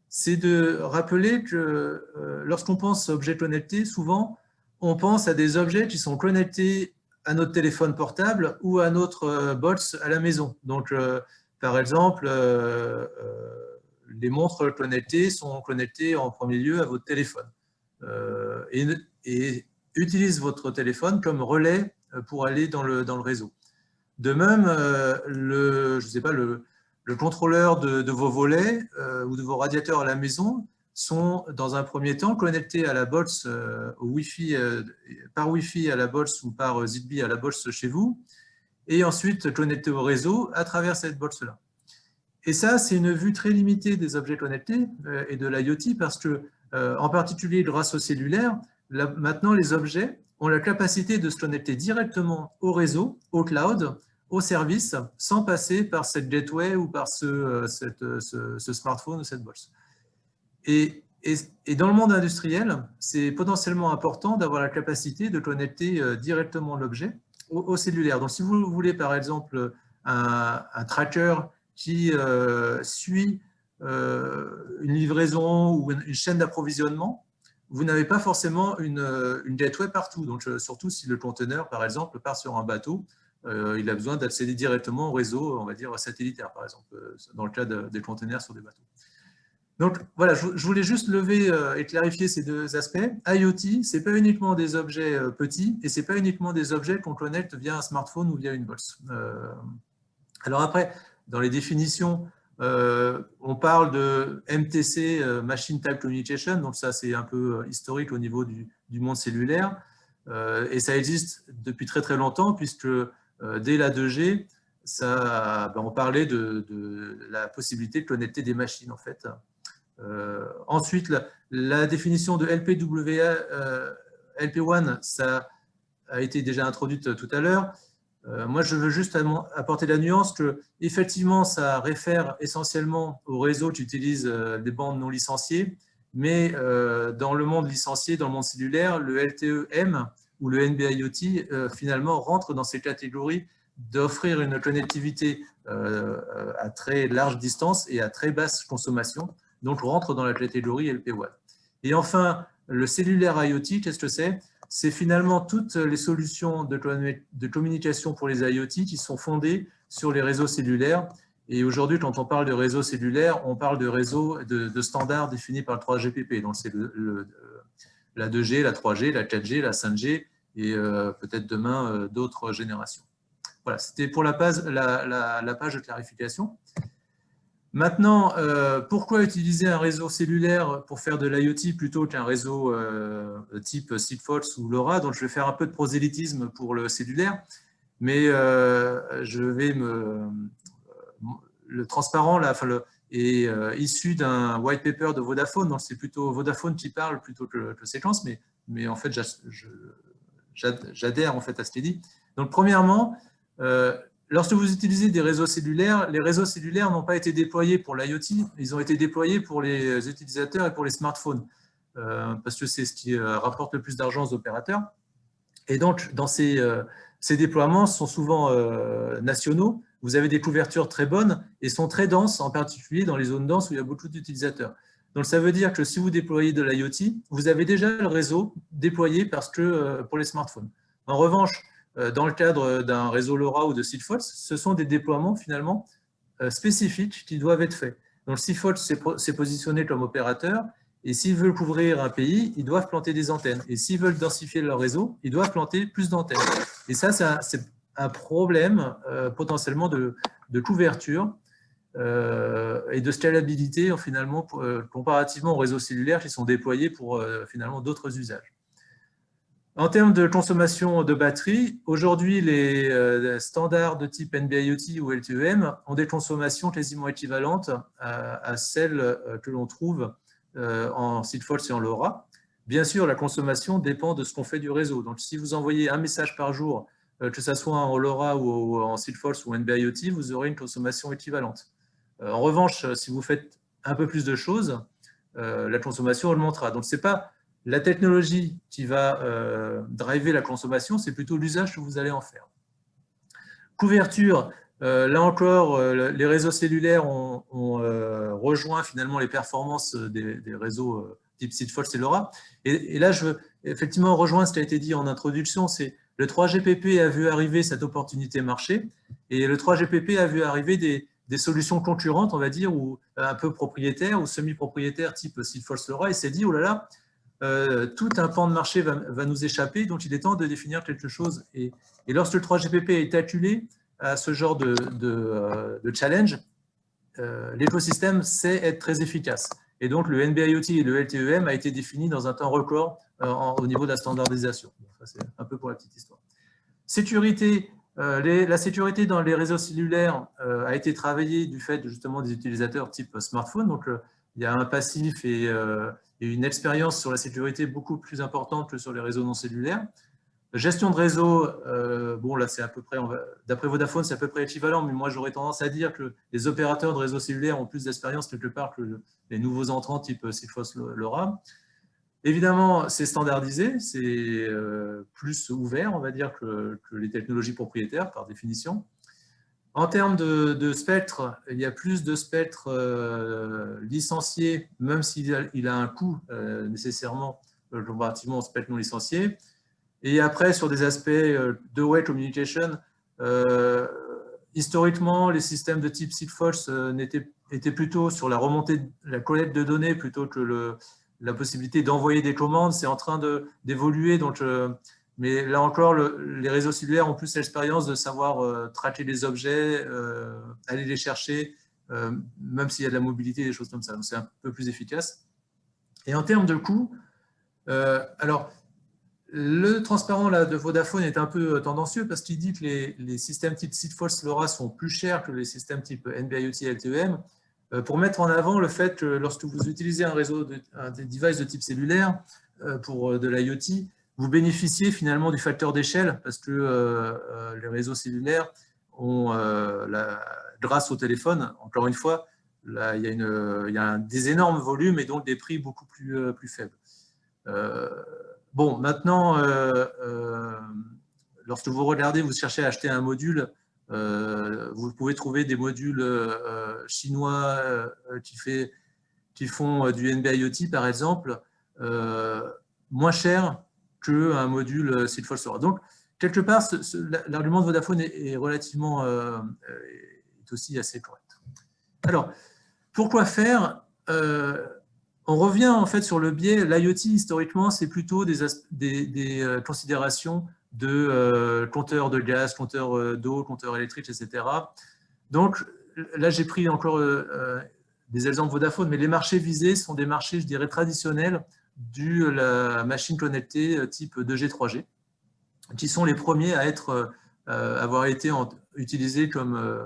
c'est de rappeler que lorsqu'on pense objet connecté, souvent, on pense à des objets qui sont connectés à notre téléphone portable ou à notre box à la maison. Donc, par exemple, les montres connectées sont connectées en premier lieu à votre téléphone et utilisent votre téléphone comme relais pour aller dans le réseau. De même, je sais pas, le contrôleur de vos volets ou de vos radiateurs à la maison sont dans un premier temps connectés à la box au Wi-Fi, par Wi-Fi à la box ou par Zigbee à la box chez vous, et ensuite connectés au réseau à travers cette box-là. Et ça, c'est une vue très limitée des objets connectés et de l'IoT parce que, en particulier grâce au cellulaire, maintenant les objets ont la capacité de se connecter directement au réseau, au cloud, au service, sans passer par cette gateway ou par ce smartphone ou cette box. Et dans le monde industriel, c'est potentiellement important d'avoir la capacité de connecter directement l'objet au cellulaire. Donc, si vous voulez, par exemple, un tracker qui suit une livraison ou une chaîne d'approvisionnement, vous n'avez pas forcément une gateway partout. Donc, surtout si le conteneur, par exemple, part sur un bateau, il a besoin d'accéder directement au réseau, on va dire, satellitaire, par exemple, dans le cas des conteneurs sur des bateaux. Donc, voilà, je voulais juste lever et clarifier ces deux aspects. IoT, ce n'est pas uniquement des objets petits et ce n'est pas uniquement des objets qu'on connecte via un smartphone ou via une box. Alors après, dans les définitions, on parle de MTC, Machine Type Communication, donc ça c'est un peu historique au niveau du monde cellulaire, et ça existe depuis très très longtemps puisque dès la 2G, on parlait de la possibilité de connecter des machines en fait. Ensuite, la définition de LPWA, LP1, ça a été déjà introduite tout à l'heure. Moi, je veux juste apporter la nuance que, effectivement, ça réfère essentiellement aux réseaux qui utilisent des bandes non licenciées, mais dans le monde licencié, dans le monde cellulaire, le LTE-M ou le NB-IoT, finalement, rentre dans ces catégories d'offrir une connectivité à très large distance et à très basse consommation, donc rentre dans la catégorie LP1. Et enfin, le cellulaire IoT, qu'est-ce que c'est ? C'est finalement toutes les solutions de communication pour les IoT qui sont fondées sur les réseaux cellulaires. Et aujourd'hui, quand on parle de réseau cellulaire, on parle de réseaux de standards définis par le 3GPP. Donc, c'est la 2G, la 3G, la 4G, la 5G et peut-être demain d'autres générations. Voilà, c'était pour la page de clarification. Maintenant, pourquoi utiliser un réseau cellulaire pour faire de l'IoT plutôt qu'un réseau type Sigfox ou LoRa? Donc, je vais faire un peu de prosélytisme pour le cellulaire, mais je vais le transparent là, est issu d'un white paper de Vodafone, donc c'est plutôt Vodafone qui parle plutôt que Séquence, mais en fait, j'adhère en fait à ce qu'il dit. Donc, premièrement, lorsque vous utilisez des réseaux cellulaires, les réseaux cellulaires n'ont pas été déployés pour l'IoT, ils ont été déployés pour les utilisateurs et pour les smartphones, parce que c'est ce qui rapporte le plus d'argent aux opérateurs. Et donc, dans ces déploiements sont souvent nationaux, vous avez des couvertures très bonnes et sont très denses, en particulier dans les zones denses où il y a beaucoup d'utilisateurs. Donc, ça veut dire que si vous déployez de l'IoT, vous avez déjà le réseau déployé pour les smartphones. En revanche, dans le cadre d'un réseau LoRa ou de Sigfox, ce sont des déploiements finalement spécifiques qui doivent être faits. Donc Sigfox s'est positionné comme opérateur et s'ils veulent couvrir un pays, ils doivent planter des antennes. Et s'ils veulent densifier leur réseau, ils doivent planter plus d'antennes. Et ça, c'est un problème potentiellement de couverture et de scalabilité finalement, comparativement aux réseaux cellulaires qui sont déployés pour finalement d'autres usages. En termes de consommation de batterie, aujourd'hui, les standards de type NB-IoT ou LTE-M ont des consommations quasiment équivalentes à celles que l'on trouve en Sigfox et en LoRa. Bien sûr, la consommation dépend de ce qu'on fait du réseau. Donc, si vous envoyez un message par jour, que ce soit en LoRa ou en Sigfox ou NB-IoT, vous aurez une consommation équivalente. En revanche, si vous faites un peu plus de choses, la consommation augmentera. Donc, ce n'est pas la technologie qui va driver la consommation, c'est plutôt l'usage que vous allez en faire. Couverture, là encore, les réseaux cellulaires ont rejoint finalement les performances des réseaux type Sigfox et LoRa. Et là, je veux effectivement rejoindre ce qui a été dit en introduction, c'est le 3GPP a vu arriver cette opportunité marché, et le 3GPP a vu arriver des solutions concurrentes, on va dire, ou un peu propriétaires ou semi-propriétaires type Sigfox LoRa, et s'est dit, oh là là, tout un pan de marché va nous échapper, donc il est temps de définir quelque chose. Et lorsque le 3GPP est acculé à ce genre de challenge, l'écosystème sait être très efficace. Et donc le NB-IoT et le LTE-M a été défini dans un temps record au niveau de la standardisation. C'est un peu pour la petite histoire. Sécurité. La sécurité dans les réseaux cellulaires a été travaillée du fait justement des utilisateurs type smartphone. Donc il y a un passif et une expérience sur la sécurité beaucoup plus importante que sur les réseaux non cellulaires. Gestion de réseau, bon là c'est à peu près, d'après Vodafone c'est à peu près équivalent, mais moi j'aurais tendance à dire que les opérateurs de réseaux cellulaires ont plus d'expérience quelque part que les nouveaux entrants type Sigfox LoRa. Évidemment, c'est standardisé, c'est plus ouvert, on va dire, que les technologies propriétaires, par définition. En termes de spectre, il y a plus de spectre licencié, même s'il a un coût nécessairement comparativement au spectre non licencié. Et après, sur des aspects de two-way communication, historiquement, les systèmes de type Sigfox étaient plutôt sur la remontée, la collecte de données plutôt que la possibilité d'envoyer des commandes. C'est en train d'évoluer. Mais là encore, les réseaux cellulaires ont plus l'expérience de savoir traquer les objets, aller les chercher, même s'il y a de la mobilité, des choses comme ça. Donc, c'est un peu plus efficace. Et en termes de coût, alors, le transparent là, de Vodafone est un peu tendancieux parce qu'il dit que les systèmes type Sigfox LoRa sont plus chers que les systèmes type NB-IoT et LTE-M, pour mettre en avant le fait que lorsque vous utilisez des devices de type cellulaire pour de l'IoT, vous bénéficiez finalement du facteur d'échelle parce que les réseaux cellulaires ont, grâce au téléphone, encore une fois, là, il y a des énormes volumes et donc des prix beaucoup plus faibles. Bon, maintenant, lorsque vous regardez, vous cherchez à acheter un module, vous pouvez trouver des modules chinois qui font du NB-IoT, par exemple, moins cher qu'un module Sigfox LoRa. Donc, quelque part, l'argument de Vodafone est relativement, est aussi assez correct. Alors, pourquoi faire on revient en fait sur le biais, l'IoT historiquement, c'est plutôt des considérations de compteurs de gaz, compteurs d'eau, compteurs électriques, etc. Donc là, j'ai pris encore des exemples Vodafone, mais les marchés visés sont des marchés, je dirais, traditionnels de la machine connectée type 2G, 3G, qui sont les premiers à avoir été utilisés comme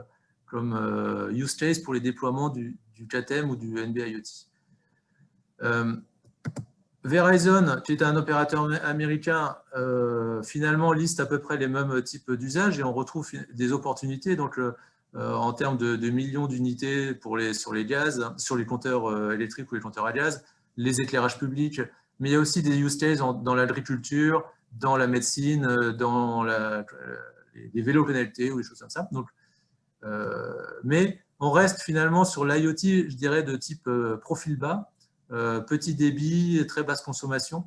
use case pour les déploiements du KTM ou du NB-IoT. Verizon, qui est un opérateur américain, finalement liste à peu près les mêmes types d'usages et on retrouve des opportunités. Donc, en termes de millions d'unités sur les gaz, sur les compteurs électriques ou les compteurs à gaz, les éclairages publics, mais il y a aussi des use cases dans l'agriculture, dans la médecine, dans les vélos connectés ou des choses comme ça. Donc, mais on reste finalement sur l'IoT, je dirais, de type profil bas, petit débit, très basse consommation,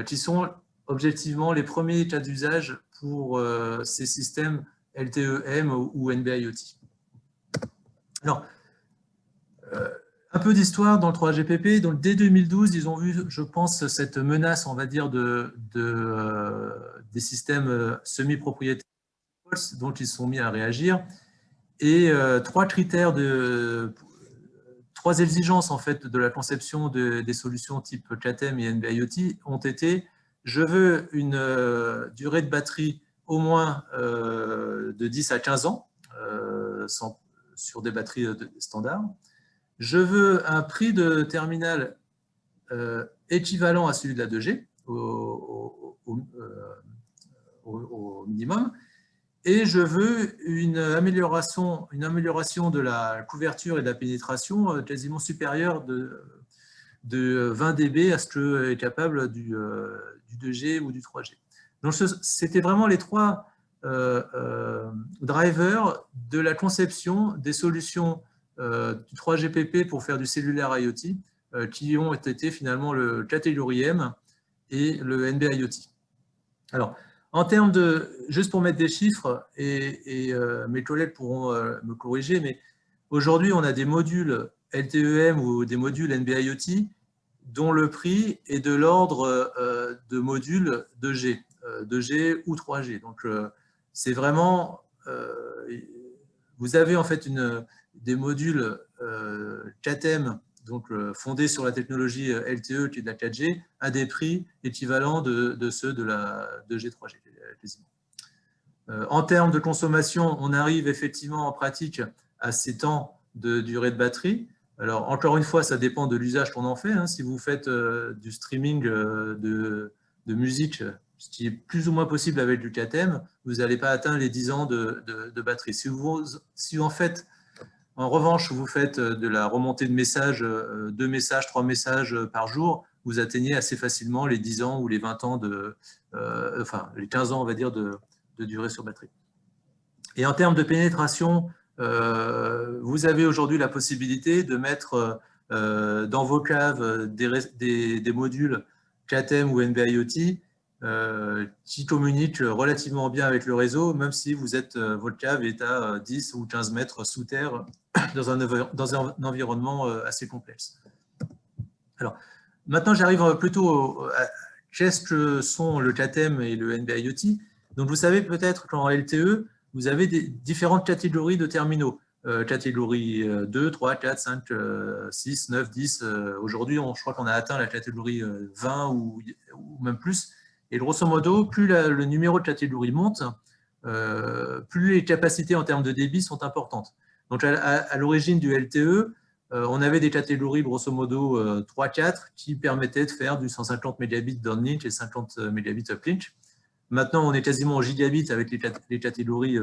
qui sont objectivement les premiers cas d'usage pour ces systèmes LTE-M ou NB-IoT. Alors, un peu d'histoire dans le 3GPP. Donc, dès 2012, ils ont vu, je pense, cette menace, on va dire, des systèmes semi-propriétaires, donc ils se sont mis à réagir. Et trois exigences en fait de la conception des solutions type ChatM et NB-IoT ont été: je veux une durée de batterie au moins de 10 à 15 ans sur des batteries standards. Je veux un prix de terminal équivalent à celui de la 2G au minimum. Et je veux une amélioration de la couverture et de la pénétration quasiment supérieure de 20 dB à ce que est capable du 2G ou du 3G. Donc, c'était vraiment les trois drivers de la conception des solutions du 3GPP pour faire du cellulaire IoT qui ont été finalement le catégorie M et le NB-IoT. Alors, en termes de, juste pour mettre des chiffres, et mes collègues pourront me corriger, mais aujourd'hui, on a des modules LTE-M ou des modules NB-IoT dont le prix est de l'ordre de modules 2G, 2G ou 3G. Donc, c'est vraiment, vous avez en fait des modules ChatM, donc fondés sur la technologie LTE qui est de la 4G, à des prix équivalents de ceux de la 2G, 3G quasiment. En termes de consommation, on arrive effectivement en pratique à 7 ans de durée de batterie. Alors, encore une fois, ça dépend de l'usage qu'on en fait. Hein. Si vous faites du streaming de musique, ce qui est plus ou moins possible avec du ChatM, vous n'allez pas atteindre les 10 ans de batterie. Si en revanche, vous faites de la remontée de messages, 2 messages, 3 messages par jour, vous atteignez assez facilement les 10 ans ou les 20 ans enfin, les 15 ans, on va dire, de durée sur batterie. Et en termes de pénétration, vous avez aujourd'hui la possibilité de mettre dans vos caves des modules ChatM ou NB-IoT qui communiquent relativement bien avec le réseau, même si votre cave est à 10 ou 15 mètres sous terre dans un environnement assez complexe. Alors, maintenant, j'arrive plutôt à qu'est-ce que sont le ChatM et le NB-IoT. Donc, vous savez peut-être qu'en LTE, vous avez différentes catégories de terminaux. Catégorie 2, 3, 4, 5, 6, 9, 10. Aujourd'hui, je crois qu'on a atteint la catégorie 20 ou même plus. Et grosso modo, plus le numéro de catégorie monte, plus les capacités en termes de débit sont importantes. Donc, à l'origine du LTE, on avait des catégories grosso modo 3-4 qui permettaient de faire du 150 mégabits downlink et 50 mégabits uplink. Maintenant, on est quasiment en gigabits avec les catégories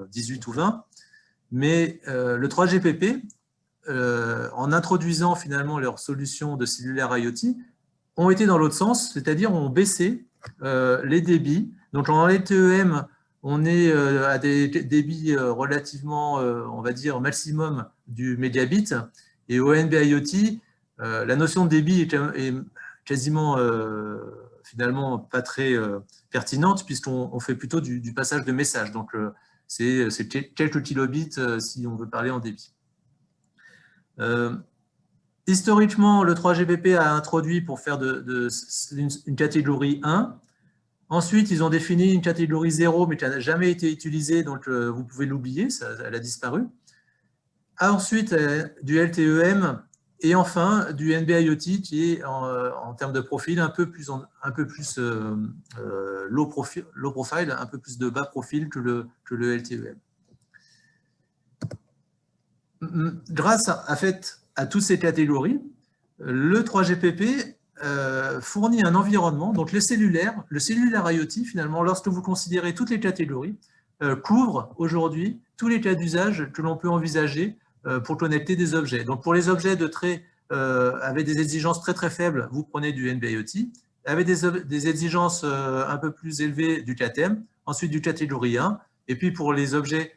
18 ou 20. Mais le 3GPP, en introduisant finalement leurs solutions de cellulaire IoT, ont été dans l'autre sens, c'est-à-dire ont baissé les débits. Donc en LTE-M, on est à des débits relativement, on va dire, maximum du mégabit. Et au NB-IoT, la notion de débit est quasiment, finalement, pas très pertinente, puisqu'on fait plutôt du passage de messages. Donc, c'est quelques kilobits si on veut parler en débit. Historiquement, le 3GPP a introduit pour faire une catégorie 1. Ensuite, ils ont défini une catégorie 0, mais qui n'a jamais été utilisée, donc vous pouvez l'oublier, elle a disparu. Ensuite, du LTE-M et enfin du NB-IoT qui est en termes de profil un peu plus low profile, un peu plus de bas profil que le LTE-M. Grâce à toutes ces catégories, le 3GPP fournit un environnement, donc le cellulaire IoT, finalement, lorsque vous considérez toutes les catégories, couvre aujourd'hui tous les cas d'usage que l'on peut envisager pour connecter des objets. Donc pour les objets avec des exigences très très faibles, vous prenez du NB-IoT, avec des exigences un peu plus élevées du ChatM, ensuite du catégorie 1, et puis pour les objets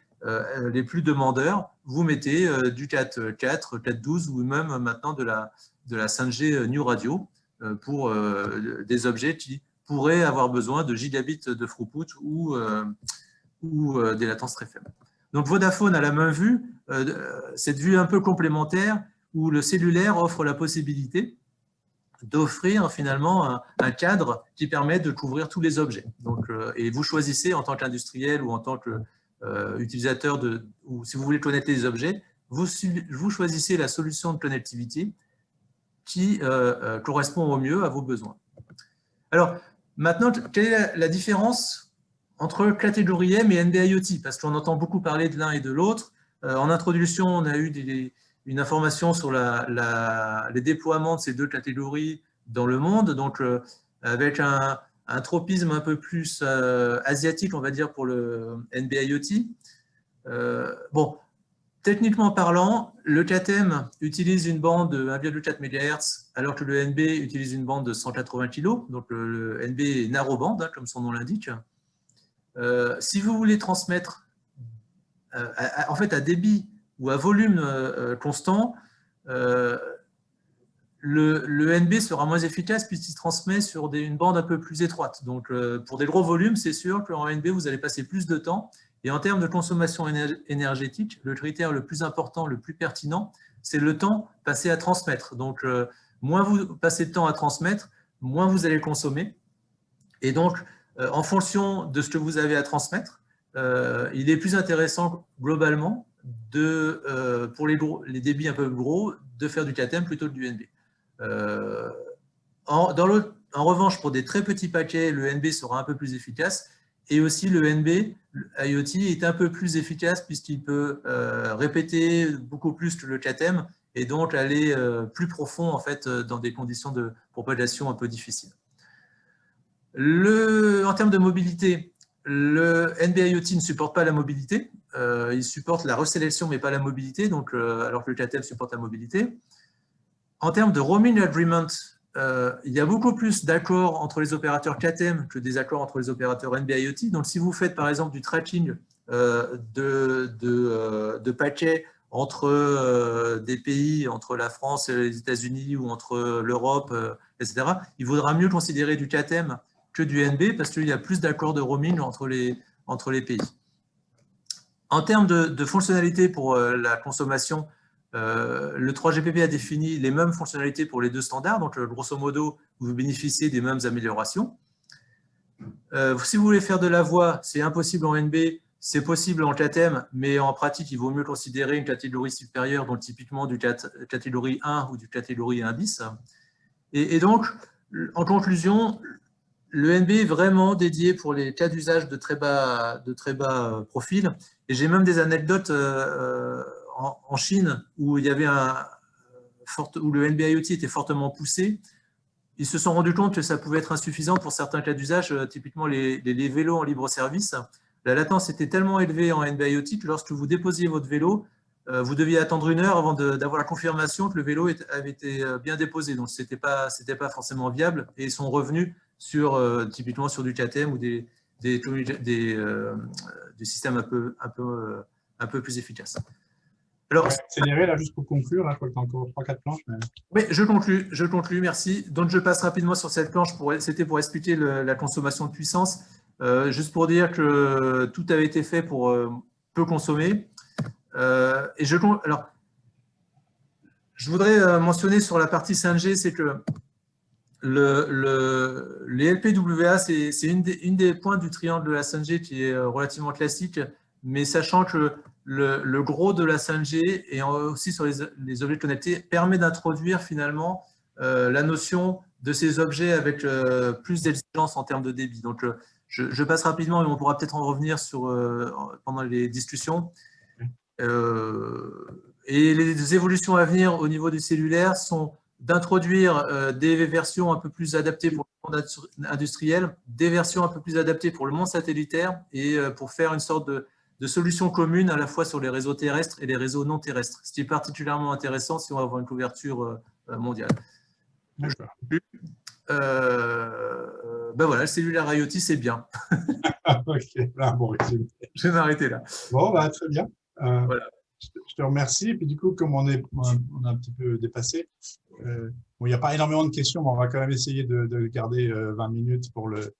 les plus demandeurs, vous mettez du Cat 4, Cat 12 ou même maintenant de la 5G New Radio pour des objets qui pourraient avoir besoin de gigabits de throughput ou des latences très faibles. Donc Vodafone a la main vue, cette vue un peu complémentaire où le cellulaire offre la possibilité d'offrir finalement un cadre qui permet de couvrir tous les objets. Donc, et vous choisissez en tant qu'industriel ou en tant que utilisateur ou si vous voulez connecter des objets, vous choisissez la solution de connectivity qui correspond au mieux à vos besoins. Alors, maintenant, quelle est la différence entre catégorie M et NB-IoT? Parce qu'on entend beaucoup parler de l'un et de l'autre. En introduction, on a eu une information sur les déploiements de ces deux catégories dans le monde, donc avec un tropisme un peu plus asiatique, on va dire, pour le NB-IoT. Bon, techniquement parlant, le CAT-M utilise une bande de 1,4 MHz, alors que le NB utilise une bande de 180 kg. Donc le NB est narrowband, hein, comme son nom l'indique. Si vous voulez transmettre en fait à débit ou à volume constant, le NB sera moins efficace puisqu'il transmet sur une bande un peu plus étroite. Donc pour des gros volumes, c'est sûr qu'en NB, vous allez passer plus de temps. Et en termes de consommation énergétique, le critère le plus important, le plus pertinent, c'est le temps passé à transmettre. Donc, moins vous passez de temps à transmettre, moins vous allez consommer. Et donc, en fonction de ce que vous avez à transmettre, il est plus intéressant globalement, pour les débits un peu gros, de faire du CAT-M plutôt que du NB. En revanche, pour des très petits paquets, le NB sera un peu plus efficace. Et aussi, le NB, IoT, est un peu plus efficace puisqu'il peut répéter beaucoup plus que le CAT-M et donc aller plus profond en fait, dans des conditions de propagation un peu difficiles. En termes de mobilité, le NB-IoT ne supporte pas la mobilité. Il supporte la resélection, mais pas la mobilité, donc, alors que le CAT-M supporte la mobilité. En termes de roaming agreement, il y a beaucoup plus d'accords entre les opérateurs CAT-M que des accords entre les opérateurs NB-IoT. Donc, si vous faites par exemple du tracking de paquets entre des pays, entre la France et les États-Unis ou entre l'Europe, etc., il vaudra mieux considérer du CAT-M que du NB parce qu'il y a plus d'accords de roaming entre les pays. En termes de fonctionnalités pour la consommation, le 3GPP a défini les mêmes fonctionnalités pour les deux standards, donc grosso modo, vous bénéficiez des mêmes améliorations. Si vous voulez faire de la voix, c'est impossible en NB, c'est possible en CAT-M, mais en pratique, il vaut mieux considérer une catégorie supérieure, donc typiquement du catégorie 1 ou du catégorie 1 bis. Et donc, en conclusion, le NB est vraiment dédié pour les cas d'usage de très bas profil. Et j'ai même des anecdotes en Chine où il y avait où le NB-IoT était fortement poussé. Ils se sont rendus compte que ça pouvait être insuffisant pour certains cas d'usage, typiquement les vélos en libre service. La latence était tellement élevée en NB-IoT que lorsque vous déposiez votre vélo, vous deviez attendre 1 heure avant d'avoir la confirmation que le vélo avait été bien déposé. Donc, ce n'était pas forcément viable. Et ils sont revenus typiquement sur du CAT-M ou des systèmes un peu plus efficaces. Alors, accélérer là, juste pour conclure, là, je crois que tu as encore 3-4 planches. Mais... Oui, je conclus, merci. Donc, je passe rapidement sur cette planche, c'était pour expliquer la consommation de puissance, juste pour dire que tout avait été fait pour peu consommer. Alors, je voudrais mentionner sur la partie 5G, c'est que les LPWA, c'est une des points du triangle de la 5G qui est relativement classique, mais sachant que le gros de la 5G et aussi sur les objets connectés permet d'introduire finalement la notion de ces objets avec plus d'exigence en termes de débit. Donc, je passe rapidement, mais on pourra peut-être en revenir pendant les discussions. Et les évolutions à venir au niveau du cellulaire sont d'introduire des versions un peu plus adaptées pour le monde industriel, des versions un peu plus adaptées pour le monde satellitaire et pour faire une sorte de solution commune à la fois sur les réseaux terrestres et les réseaux non terrestres, ce qui est particulièrement intéressant si on va avoir une couverture mondiale. Ben voilà, le cellulaire IoT, c'est bien. Ok, là, bon, je vais m'arrêter là. Bon, bah, très bien. Voilà. Je te remercie. Et puis du coup, comme on a un petit peu dépassé, bon, il n'y a pas énormément de questions, mais on va quand même essayer de garder 20 minutes pour le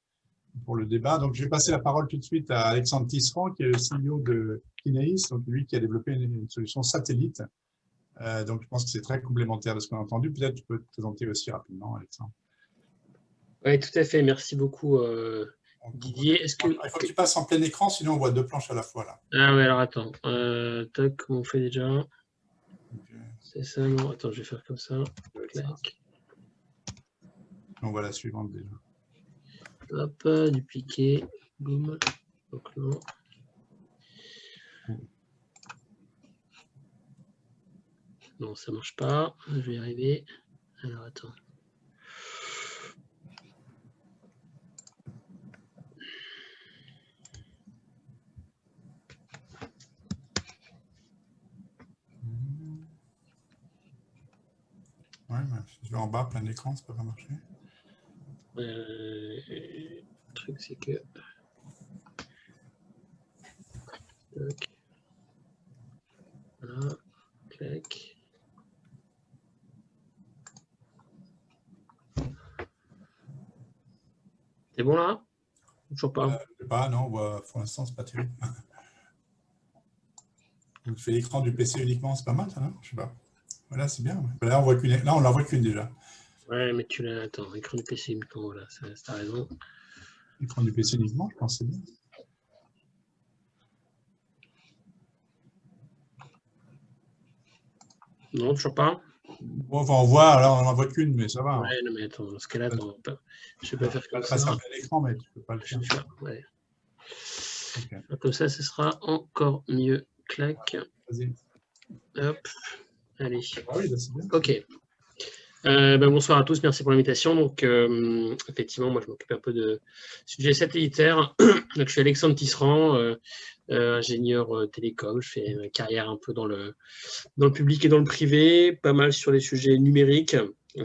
débat. Donc, je vais passer la parole tout de suite à Alexandre Tisserand, qui est le CEO de Kineis, donc lui qui a développé une solution satellite. Donc, je pense que c'est très complémentaire de ce qu'on a entendu. Peut-être tu peux te présenter aussi rapidement, Alexandre. Oui, tout à fait. Merci beaucoup, Didier, est-ce que… Il faut que tu passes en plein écran, sinon on voit 2 planches à la fois. Là. Ah ouais, alors attends. Tac, comment on fait déjà? C'est ça, non? Attends, je vais faire comme ça. Clac. On voit la suivante déjà. Hop, dupliquer. Boum. Donc non. Non, ça marche pas. Je vais y arriver. Alors attends. Ouais, si je vais en bas, plein écran, ça peut pas marcher. Le truc, c'est que… Tac. Voilà. Clac. C'est bon là? Toujours pas? Je sais pas, non, pour l'instant, c'est pas terrible. On fait l'écran du PC uniquement, c'est pas mal, ça, non? Je sais pas. Voilà, c'est bien. Là, on voit qu'une. Là, on n'en voit qu'une déjà. Ouais, mais tu l'as. Attends, écran du PC uniquement, voilà, t'as raison. L'écran du PC uniquement, je pense que c'est bien. Non, toujours pas? Bon, enfin, on voit, alors on n'en voit qu'une, mais ça va. Ouais, non, mais attends, dans ce cas-là, je vais pas faire comme ça. passer à l'écran, mais tu peux pas le Je vais faire. faire, ouais. Okay. Comme ça, ce sera encore mieux. Clac. Vas-y. Hop. Allez. Ah oui, là, c'est bien. Ok. Bonsoir à tous, merci pour l'invitation. Donc, effectivement, moi, je m'occupe un peu de sujets satellitaires. Donc, je suis Alexandre Tisserand, ingénieur télécom. Je fais une carrière un peu dans le public et dans le privé, pas mal sur les sujets numériques.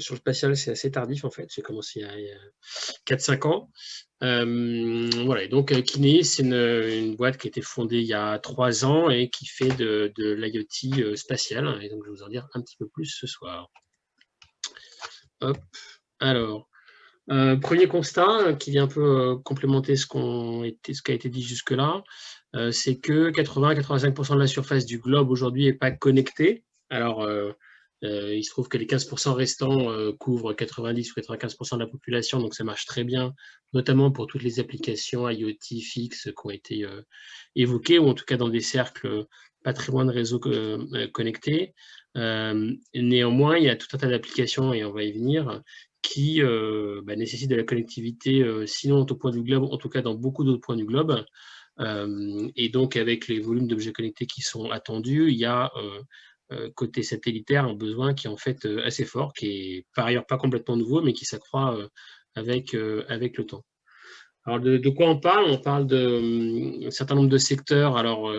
Sur le spatial, c'est assez tardif, en fait. J'ai commencé il y a 4-5 ans. Voilà, et donc Kiné, c'est une boîte qui a été fondée il y a 3 ans et qui fait de l'IoT spatial. Et donc, je vais vous en dire un petit peu plus ce soir. Hop. Alors, premier constat qui vient un peu complémenter ce qui a été dit jusque-là, c'est que 80-85% de la surface du globe aujourd'hui n'est pas connectée. Alors, il se trouve que les 15% restants couvrent 90 ou 95% de la population, donc ça marche très bien, notamment pour toutes les applications IoT fixes qui ont été évoquées, ou en tout cas dans des cercles pas très loin de réseaux connectés. Néanmoins, il y a tout un tas d'applications, et on va y venir, qui nécessitent de la connectivité, sinon au point du globe, en tout cas dans beaucoup d'autres points du globe. Et donc, avec les volumes d'objets connectés qui sont attendus, il y a côté satellitaire un besoin qui est en fait assez fort, qui est par ailleurs pas complètement nouveau, mais qui s'accroît avec le temps. Alors, de quoi on parle? On parle d'un certain nombre de secteurs, alors,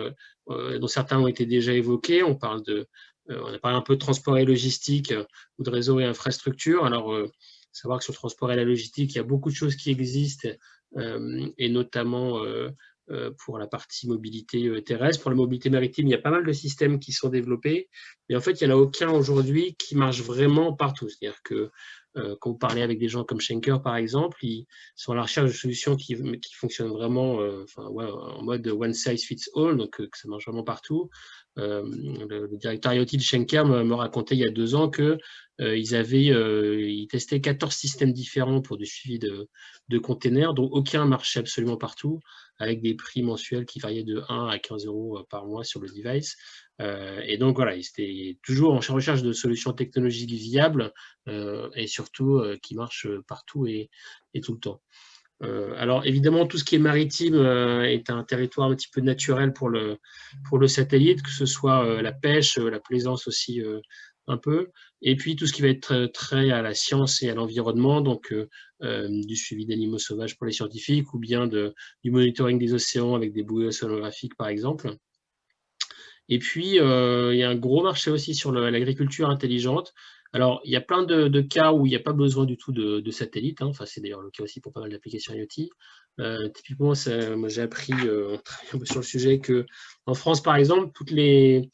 dont certains ont été déjà évoqués. On a parlé un peu de transport et logistique, ou de réseau et infrastructure. Alors, savoir que sur le transport et la logistique, il y a beaucoup de choses qui existent, et notamment pour la partie mobilité terrestre. Pour la mobilité maritime, il y a pas mal de systèmes qui sont développés, mais en fait, il n'y en a aucun aujourd'hui qui marche vraiment partout. C'est-à-dire que quand vous parlez avec des gens comme Schenker, par exemple, ils sont à la recherche de solutions qui fonctionnent vraiment en mode one size fits all, donc que ça marche vraiment partout. Le directeur IoT de Schenker me racontait il y a 2 ans que ils testaient 14 systèmes différents pour du suivi de containers, dont aucun marchait absolument partout, avec des prix mensuels qui variaient de 1 à 15 € par mois sur le device. Et donc voilà, ils étaient toujours en recherche de solutions technologiques viables et surtout qui marchent partout et tout le temps. Alors évidemment, tout ce qui est maritime est un territoire un petit peu naturel pour le satellite, que ce soit la pêche, la plaisance aussi un peu, et puis tout ce qui va être trait à la science et à l'environnement, donc du suivi d'animaux sauvages pour les scientifiques, ou bien du monitoring des océans avec des bouées océanographiques par exemple. Et puis, il y a un gros marché aussi sur l'agriculture intelligente. Alors, il y a plein de cas où il n'y a pas besoin du tout de satellites. Enfin, c'est d'ailleurs le cas aussi pour pas mal d'applications IoT. Typiquement, moi, j'ai appris en travaillant un peu sur le sujet qu'en France, par exemple, toutes les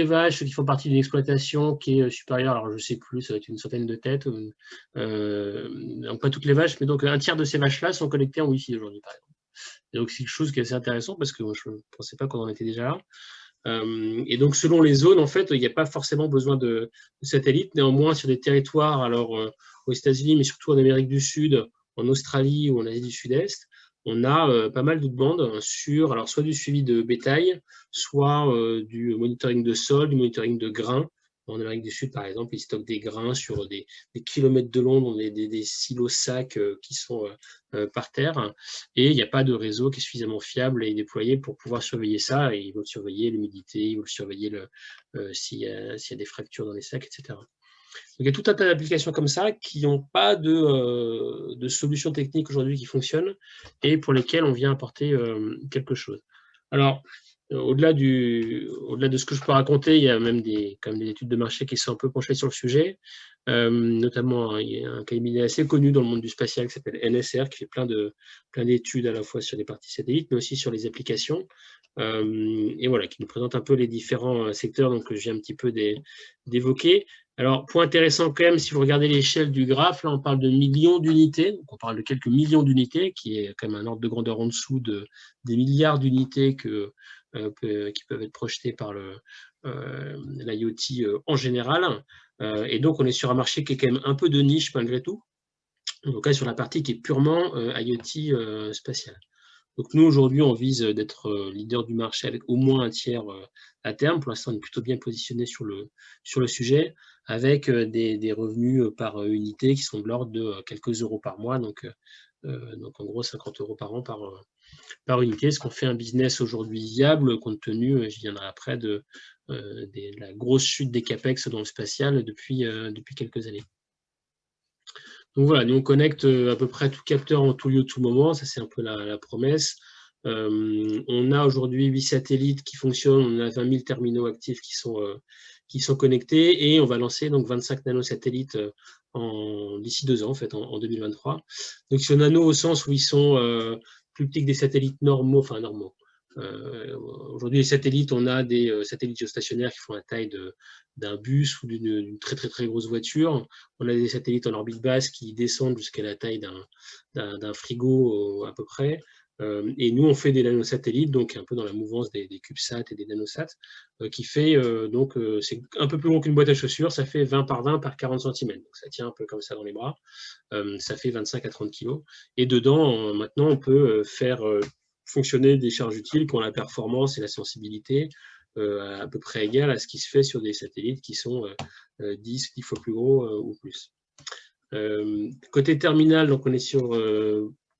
vaches qui font partie d'une exploitation qui est supérieure, alors je ne sais plus, ça va être une centaine de têtes, donc pas toutes les vaches, mais donc un tiers de ces vaches-là sont connectées en Wi-Fi aujourd'hui, par exemple. Et donc, c'est quelque chose qui est assez intéressant parce que moi, je ne pensais pas qu'on en était déjà là. Et donc, selon les zones, en fait, il n'y a pas forcément besoin de satellites. Néanmoins, sur des territoires, alors aux États-Unis, mais surtout en Amérique du Sud, en Australie ou en Asie du Sud-Est, on a pas mal de demandes sur alors, soit du suivi de bétail, soit du monitoring de sol, du monitoring de grains. En Amérique du Sud, par exemple, ils stockent des grains sur des kilomètres de long dans des silos-sacs qui sont par terre. Et il n'y a pas de réseau qui est suffisamment fiable et déployé pour pouvoir surveiller ça. Et ils veulent surveiller l'humidité, ils veulent surveiller s'il y a des fractures dans les sacs, etc. Donc, il y a tout un tas d'applications comme ça qui n'ont pas de solution technique aujourd'hui qui fonctionne et pour lesquelles on vient apporter quelque chose. Alors, au-delà de ce que je peux raconter, il y a même quand même des études de marché qui sont un peu penchées sur le sujet. Notamment, il y a un cabinet assez connu dans le monde du spatial qui s'appelle NSR, qui fait plein d'études à la fois sur les parties satellites, mais aussi sur les applications. Et voilà, qui nous présente un peu les différents secteurs donc, que je viens un petit peu d'évoquer. Alors, point intéressant quand même, si vous regardez l'échelle du graphe, là, on parle de millions d'unités, donc on parle de quelques millions d'unités, qui est quand même un ordre de grandeur en dessous des milliards d'unités qui peuvent être projetées par l'IoT en général. Et donc, on est sur un marché qui est quand même un peu de niche malgré tout, en tout cas sur la partie qui est purement IoT spatiale. Donc nous, aujourd'hui, on vise d'être leader du marché avec au moins un tiers à terme. Pour l'instant, on est plutôt bien positionné sur le sujet, avec des revenus par unité qui sont de l'ordre de quelques euros par mois. Donc en gros, 50 euros par an par unité, ce qu'on fait un business aujourd'hui viable, compte tenu, j'y viendrai après, de la grosse chute des CAPEX dans le spatial depuis quelques années. Donc voilà, nous on connecte à peu près tout capteur en tout lieu, tout moment, ça c'est un peu la promesse. On a aujourd'hui 8 satellites qui fonctionnent, on a 20 000 terminaux actifs qui sont connectés et on va lancer donc 25 nanosatellites d'ici 2 ans, en fait, en 2023. Donc sur nano au sens où ils sont plus petits que des satellites normaux, enfin normaux. Aujourd'hui, les satellites, on a des satellites géostationnaires qui font la taille d'un bus ou d'une très très très grosse voiture. On a des satellites en orbite basse qui descendent jusqu'à la taille d'un frigo à peu près. Et nous, on fait des nanosatellites, donc un peu dans la mouvance des CubeSat et des nanosats, qui fait, c'est un peu plus long qu'une boîte à chaussures, ça fait 20 par 20 par 40 cm. Donc ça tient un peu comme ça dans les bras. Ça fait 25 à 30 kg. Et dedans, maintenant, on peut faire fonctionner des charges utiles qui ont la performance et la sensibilité à peu près égale à ce qui se fait sur des satellites qui sont 10 fois plus gros ou plus. Côté terminal, donc on est sur,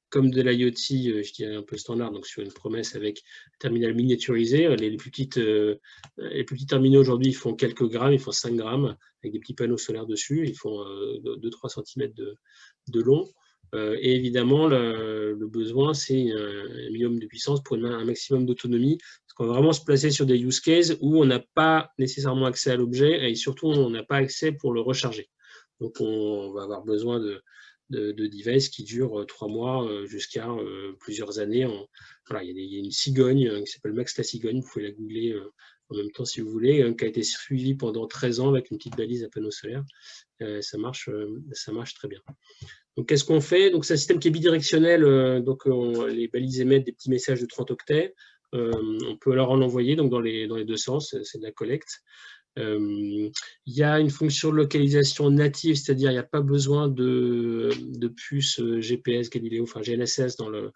comme de l'IoT, je dirais un peu standard, donc sur une promesse avec un terminal miniaturisé. Les plus petits terminaux aujourd'hui, ils font quelques grammes, ils font 5 grammes, avec des petits panneaux solaires dessus, ils font 2-3 cm de long. Et évidemment, le besoin, c'est un minimum de puissance pour un maximum d'autonomie, parce qu'on va vraiment se placer sur des use cases où on n'a pas nécessairement accès à l'objet et surtout, on n'a pas accès pour le recharger. Donc, on va avoir besoin de devices qui durent 3 mois jusqu'à plusieurs années. Voilà, il y a une cigogne qui s'appelle Max la cigogne, vous pouvez la googler en même temps si vous voulez, qui a été suivie pendant 13 ans avec une petite balise à panneaux solaires. Ça marche très bien. Donc, qu'est-ce qu'on fait? Donc, c'est un système qui est bidirectionnel. Donc, les balises émettent des petits messages de 30 octets. On peut alors en envoyer donc, dans les deux sens. C'est de la collecte. Il y a une fonction de localisation native, c'est-à-dire il n'y a pas besoin de puce GPS, Galileo, enfin GNSS dans le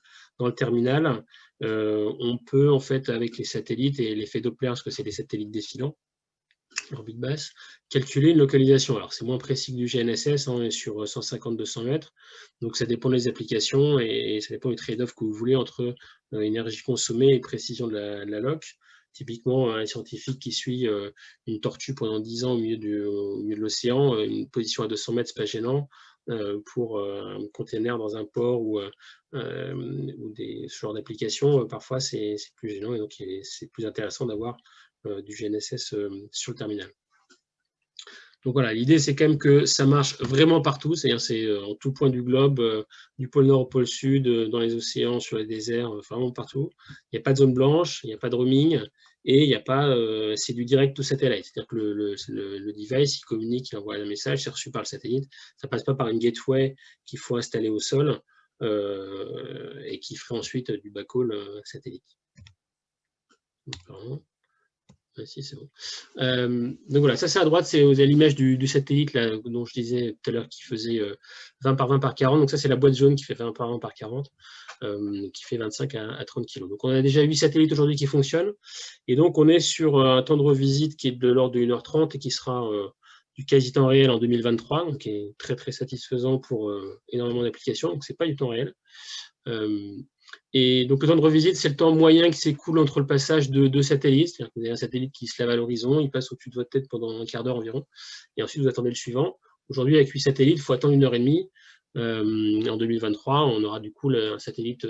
terminal. On peut, en fait, avec les satellites et l'effet Doppler, parce que c'est des satellites défilants, orbite basse, calculer une localisation. Alors, c'est moins précis que du GNSS, on est sur 150-200 mètres, donc ça dépend des applications et ça dépend du trade-off que vous voulez entre énergie consommée et précision de la loc. Typiquement, un scientifique qui suit une tortue pendant 10 ans au milieu de l'océan, une position à 200 mètres, c'est pas gênant. Pour un container dans un port ou ce genre d'application, parfois c'est plus gênant et donc c'est plus intéressant d'avoir du GNSS sur le terminal. Donc voilà, l'idée c'est quand même que ça marche vraiment partout, c'est-à-dire c'est en tout point du globe, du pôle nord au pôle sud, dans les océans, sur les déserts, vraiment partout. Il n'y a pas de zone blanche, il n'y a pas de roaming et il n'y a pas, c'est du direct to satellite, c'est-à-dire que le device il communique, il envoie un message, c'est reçu par le satellite, ça ne passe pas par une gateway qu'il faut installer au sol et qui ferait ensuite du backhaul satellite. Si, c'est bon. Donc voilà, ça c'est à droite, c'est l'image du satellite là, dont je disais tout à l'heure qui faisait 20 par 20 par 40. Donc ça c'est la boîte jaune qui fait 20 par 20 par 40, qui fait 25 à 30 kg. Donc on a déjà 8 satellites aujourd'hui qui fonctionnent. Et donc on est sur un temps de revisite qui est de l'ordre de 1h30 et qui sera du quasi-temps réel en 2023, donc qui est très très satisfaisant pour énormément d'applications. Donc c'est pas du temps réel. Et donc le temps de revisite, c'est le temps moyen qui s'écoule entre le passage de deux satellites. C'est-à-dire que vous avez un satellite qui se lève à l'horizon, il passe au-dessus de votre tête pendant un quart d'heure environ, et ensuite vous attendez le suivant. Aujourd'hui, avec 8 satellites, il faut attendre 1h30. En 2023, on aura du coup un satellite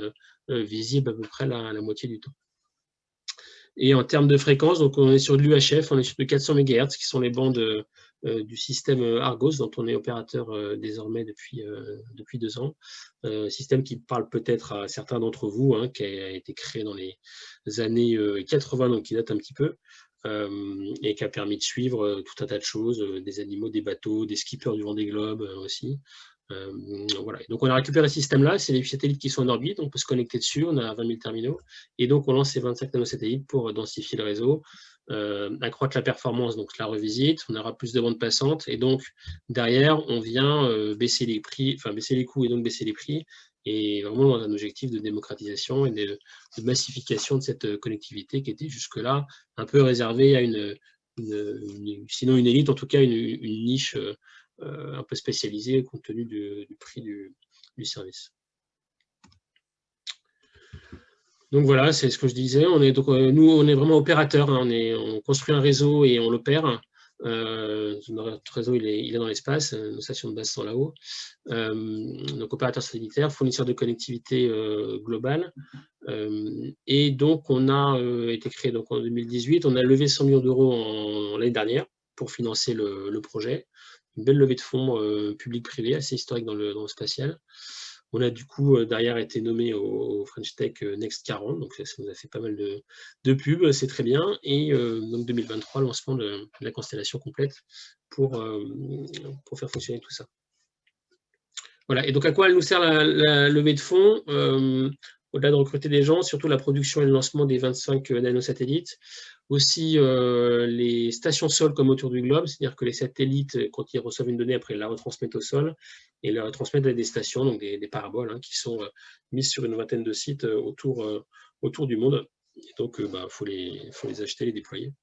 visible à peu près la moitié du temps. Et en termes de fréquence, donc on est sur de l'UHF, on est sur de 400 MHz, qui sont les bandes du système Argos, dont on est opérateur désormais depuis 2 ans. Système qui parle peut-être à certains d'entre vous, hein, qui a été créé dans les années 80, donc qui date un petit peu, et qui a permis de suivre tout un tas de choses, des animaux, des bateaux, des skippers du Vendée Globe aussi. Voilà. Donc on a récupéré ce système-là, c'est les satellites qui sont en orbite, on peut se connecter dessus, on a 20 000 terminaux, et donc on lance ces 25 nanosatellites pour densifier le réseau, accroître la performance, donc la revisite, on aura plus de bandes passantes, et donc derrière on vient baisser les prix, enfin baisser les coûts et donc baisser les prix, et vraiment dans un objectif de démocratisation et de massification de cette connectivité qui était jusque-là un peu réservée à sinon une élite, en tout cas une niche un peu spécialisé compte tenu du prix du service. Donc voilà, c'est ce que je disais. Nous, on est vraiment opérateur. Hein, on construit un réseau et on l'opère. Notre réseau, il est dans l'espace. Nos stations de base sont là-haut. Donc opérateur satellitaire, fournisseur de connectivité globale. Et donc on a été créé donc, en 2018. On a levé 100 millions d'euros l'année dernière pour financer le projet. Une belle levée de fonds public-privé, assez historique dans le spatial. On a du coup derrière été nommé au French Tech Next 40, donc ça nous a fait pas mal de pubs, c'est très bien. Et donc 2023, lancement de la constellation complète pour faire fonctionner tout ça. Voilà, et donc à quoi elle nous sert la levée de fonds au-delà de recruter des gens, surtout la production et le lancement des 25 nanosatellites. Aussi les stations sol comme autour du globe, c'est-à-dire que les satellites, quand ils reçoivent une donnée, après ils la retransmettent au sol et la retransmettent à des stations, donc des paraboles, hein, qui sont mises sur une vingtaine de sites autour du monde. Et donc, faut les acheter, les déployer.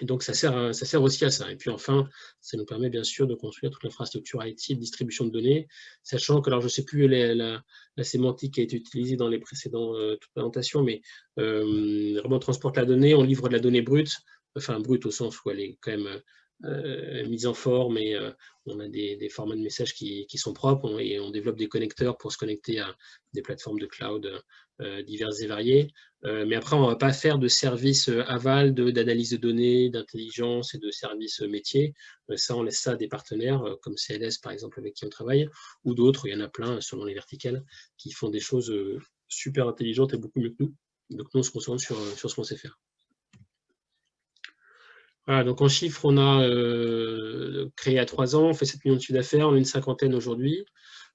Et donc, ça sert aussi à ça. Et puis enfin, ça nous permet bien sûr de construire toute l'infrastructure IT de distribution de données, sachant que, alors je ne sais plus la sémantique qui a été utilisée dans les précédentes présentations, mais vraiment on transporte la donnée, on livre de la donnée brute, enfin brute au sens où elle est quand même mise en forme et on a des formats de messages qui sont propres et on développe des connecteurs pour se connecter à des plateformes de cloud diverses et variées. Mais après, on ne va pas faire de services aval, d'analyse de données, d'intelligence et de services métiers. Ça, on laisse ça à des partenaires comme CLS, par exemple, avec qui on travaille, ou d'autres, il y en a plein selon les verticales, qui font des choses super intelligentes et beaucoup mieux que nous. Donc nous, on se concentre sur ce qu'on sait faire. Voilà, donc en chiffres, on a créé à 3 ans, on fait 7 millions de chiffre d'affaires, on a une cinquantaine aujourd'hui,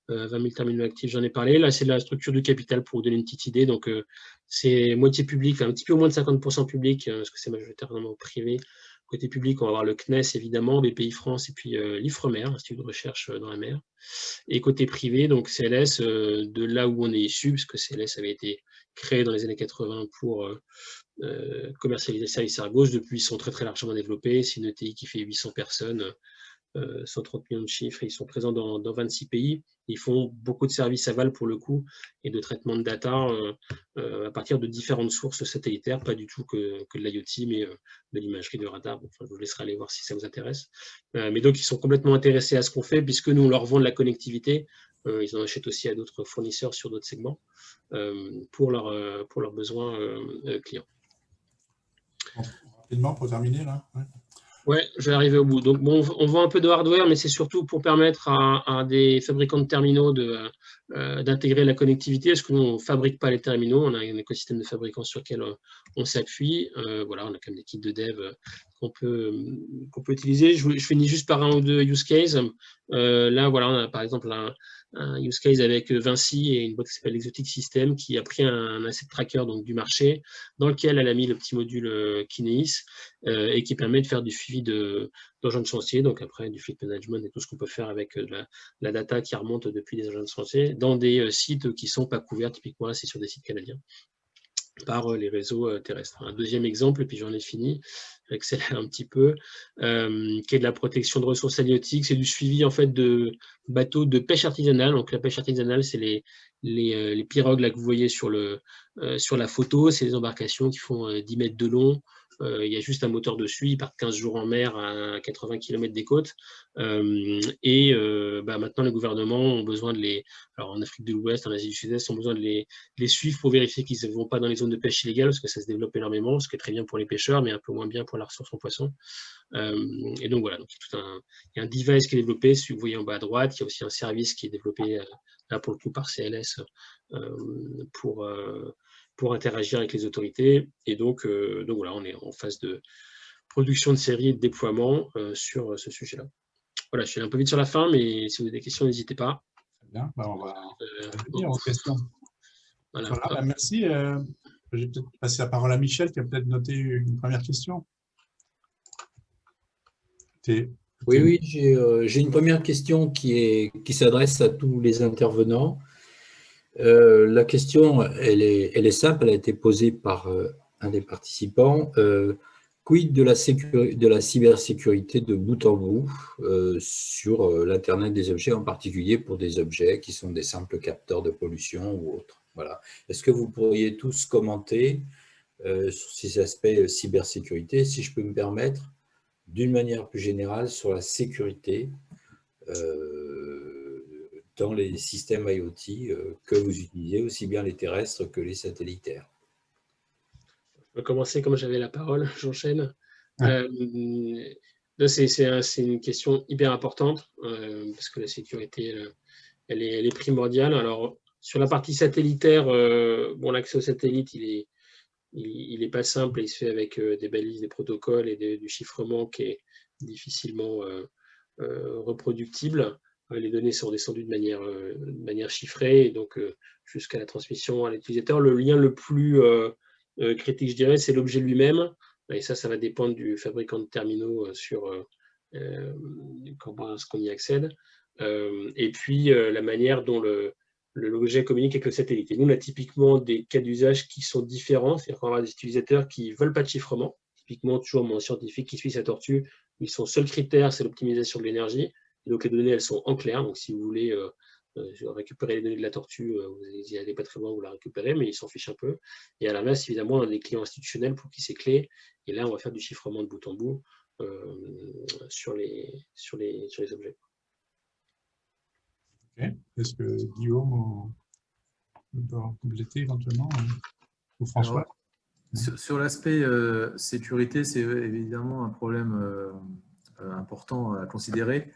20 000 terminaux actifs, j'en ai parlé. Là, c'est la structure du capital pour vous donner une petite idée. Donc, c'est moitié public, enfin, un petit peu moins de 50% public, parce que c'est majoritairement privé. Côté public, on va avoir le CNES, évidemment, BPI France, et puis l'IFREMER, Institut de recherche dans la mer. Et côté privé, donc CLS, de là où on est issu, parce que CLS avait été créé dans les années 80 pour commercialiser le service Argos. Depuis, ils sont très très largement développés. C'est une ETI qui fait 800 personnes, 130 millions de chiffres. Ils sont présents dans 26 pays. Ils font beaucoup de services aval pour le coup et de traitement de data à partir de différentes sources satellitaires, pas du tout que de l'IoT, mais de l'imagerie de radar. Bon, enfin, je vous laisserai aller voir si ça vous intéresse. Mais donc, ils sont complètement intéressés à ce qu'on fait puisque nous, on leur vend de la connectivité. Ils en achètent aussi à d'autres fournisseurs sur d'autres segments pour leurs besoins clients. Rapidement, pour terminer, là. Ouais, je vais arriver au bout. Donc, bon, on vend un peu de hardware, mais c'est surtout pour permettre à des fabricants de terminaux d'intégrer la connectivité, parce que nous, on ne fabrique pas les terminaux, on a un écosystème de fabricants sur lequel on s'appuie. Voilà, on a quand même des kits de dev qu'on peut utiliser. Je finis juste par un ou deux use cases. Là, voilà, on a par exemple un use case avec Vinci et une boîte qui s'appelle Exotic System qui a pris un asset tracker donc, du marché dans lequel elle a mis le petit module Kineis et qui permet de faire du suivi d'agents de chantier, donc après du fleet management et tout ce qu'on peut faire avec la data qui remonte depuis les agents de chantier dans des sites qui ne sont pas couverts. Typiquement, là, c'est sur des sites canadiens par les réseaux terrestres. Un deuxième exemple, et puis j'en ai fini, j'accélère un petit peu, qui est de la protection de ressources halieutiques, c'est du suivi en fait de bateaux de pêche artisanale. Donc la pêche artisanale, c'est les pirogues là, que vous voyez sur la photo, c'est des embarcations qui font 10 mètres de long. Il y a juste un moteur dessus, ils partent 15 jours en mer à 80 km des côtes. Maintenant, les gouvernements ont besoin de alors en Afrique de l'Ouest, en Asie du Sud-Est, ont besoin de les suivre pour vérifier qu'ils ne vont pas dans les zones de pêche illégales, parce que ça se développe énormément, ce qui est très bien pour les pêcheurs, mais un peu moins bien pour la ressource en poisson. Et donc voilà, donc, il y a un device qui est développé, si vous voyez en bas à droite, il y a aussi un service qui est développé là pour le coup par CLS pour interagir avec les autorités. Et donc voilà, on est en phase de production de série et de déploiement sur ce sujet-là. Voilà, je suis un peu vite sur la fin, mais si vous avez des questions, n'hésitez pas. Très bien, on va venir aux questions. Voilà, merci. Je vais peut-être passer la parole à Michel, qui a peut-être noté une première question. Oui, j'ai une première question qui s'adresse à tous les intervenants. La question, elle est simple, elle a été posée par un des participants. Quid de la cybersécurité de bout en bout sur l'Internet des objets, en particulier pour des objets qui sont des simples capteurs de pollution ou autres. Voilà. Est-ce que vous pourriez tous commenter sur ces aspects cybersécurité, si je peux me permettre, d'une manière plus générale sur la sécurité dans les systèmes IoT que vous utilisez, aussi bien les terrestres que les satellitaires? Je vais commencer comme j'avais la parole, j'enchaîne. C'est une question hyper importante parce que la sécurité, elle est primordiale. Alors, sur la partie satellitaire, l'accès au satellite, il est pas simple et il se fait avec des balises, des protocoles et du chiffrement qui est difficilement reproductible. Les données sont descendues de manière chiffrée, et donc jusqu'à la transmission à l'utilisateur. Le lien le plus critique, je dirais, c'est l'objet lui-même. Et ça va dépendre du fabricant de terminaux sur comment est-ce qu'on y accède. Et puis, la manière dont l'objet communique avec le satellite. Et nous, on a typiquement des cas d'usage qui sont différents. C'est-à-dire qu'on va avoir des utilisateurs qui ne veulent pas de chiffrement. Typiquement, toujours mon scientifique qui suit sa tortue, son seul critère, c'est l'optimisation de l'énergie. Et donc, les données, elles sont en clair. Donc, si vous voulez récupérer les données de la tortue, vous n'y allez pas très loin, vous la récupérez, mais ils s'en fichent un peu. Et à l'inverse, évidemment, on a des clients institutionnels pour qui c'est clé. Et là, on va faire du chiffrement de bout en bout sur les objets. Okay. Est-ce que Guillaume peut compléter éventuellement ou François? Alors, sur l'aspect sécurité, c'est évidemment un problème important à considérer.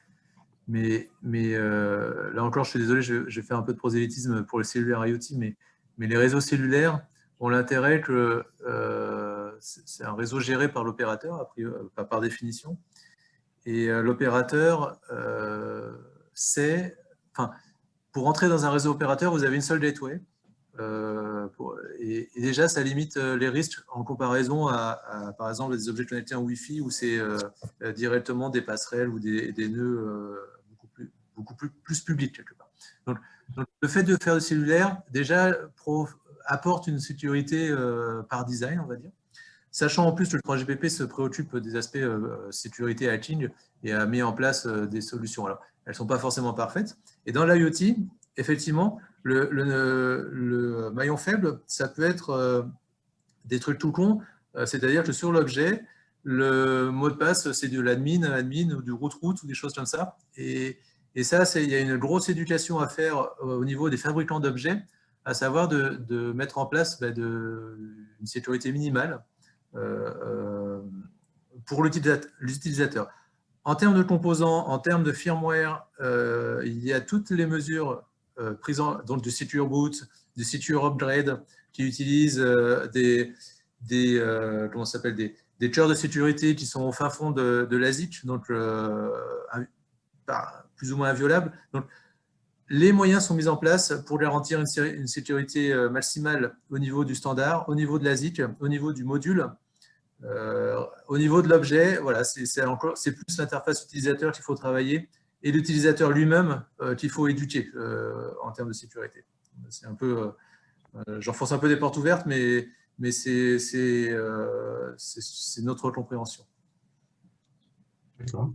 Mais là encore, je suis désolé, je vais faire un peu de prosélytisme pour les cellulaires IoT, mais les réseaux cellulaires ont l'intérêt que c'est un réseau géré par l'opérateur, par définition. Et l'opérateur pour entrer dans un réseau opérateur, vous avez une seule gateway. Et déjà, ça limite les risques en comparaison à par exemple, des objets connectés en Wi-Fi où c'est directement des passerelles ou des nœuds beaucoup plus publics quelque part. Donc, le fait de faire du cellulaire, déjà, apporte une sécurité par design, on va dire. Sachant en plus que le 3GPP se préoccupe des aspects sécurité hacking et a mis en place des solutions. Alors, elles ne sont pas forcément parfaites. Et dans l'IoT, effectivement, le maillon faible, ça peut être des trucs tout cons, c'est-à-dire que sur l'objet, le mot de passe, c'est de l'admin ou du root ou des choses comme ça. Et ça, il y a une grosse éducation à faire au niveau des fabricants d'objets, à savoir de mettre en place une sécurité minimale pour l'utilisateur. En termes de composants, en termes de firmware, il y a toutes les mesures prises donc du Secure Boot, du Secure Upgrade, qui utilisent des des tueurs de sécurité qui sont au fin fond de l'ASIC, donc plus ou moins inviolables. Donc, les moyens sont mis en place pour garantir une sécurité maximale au niveau du standard, au niveau de l'ASIC, au niveau du module, au niveau de l'objet. Voilà, c'est plus l'interface utilisateur qu'il faut travailler et l'utilisateur lui-même qu'il faut éduquer en termes de sécurité. C'est un peu, j'enfonce un peu des portes ouvertes, mais c'est notre compréhension. D'accord.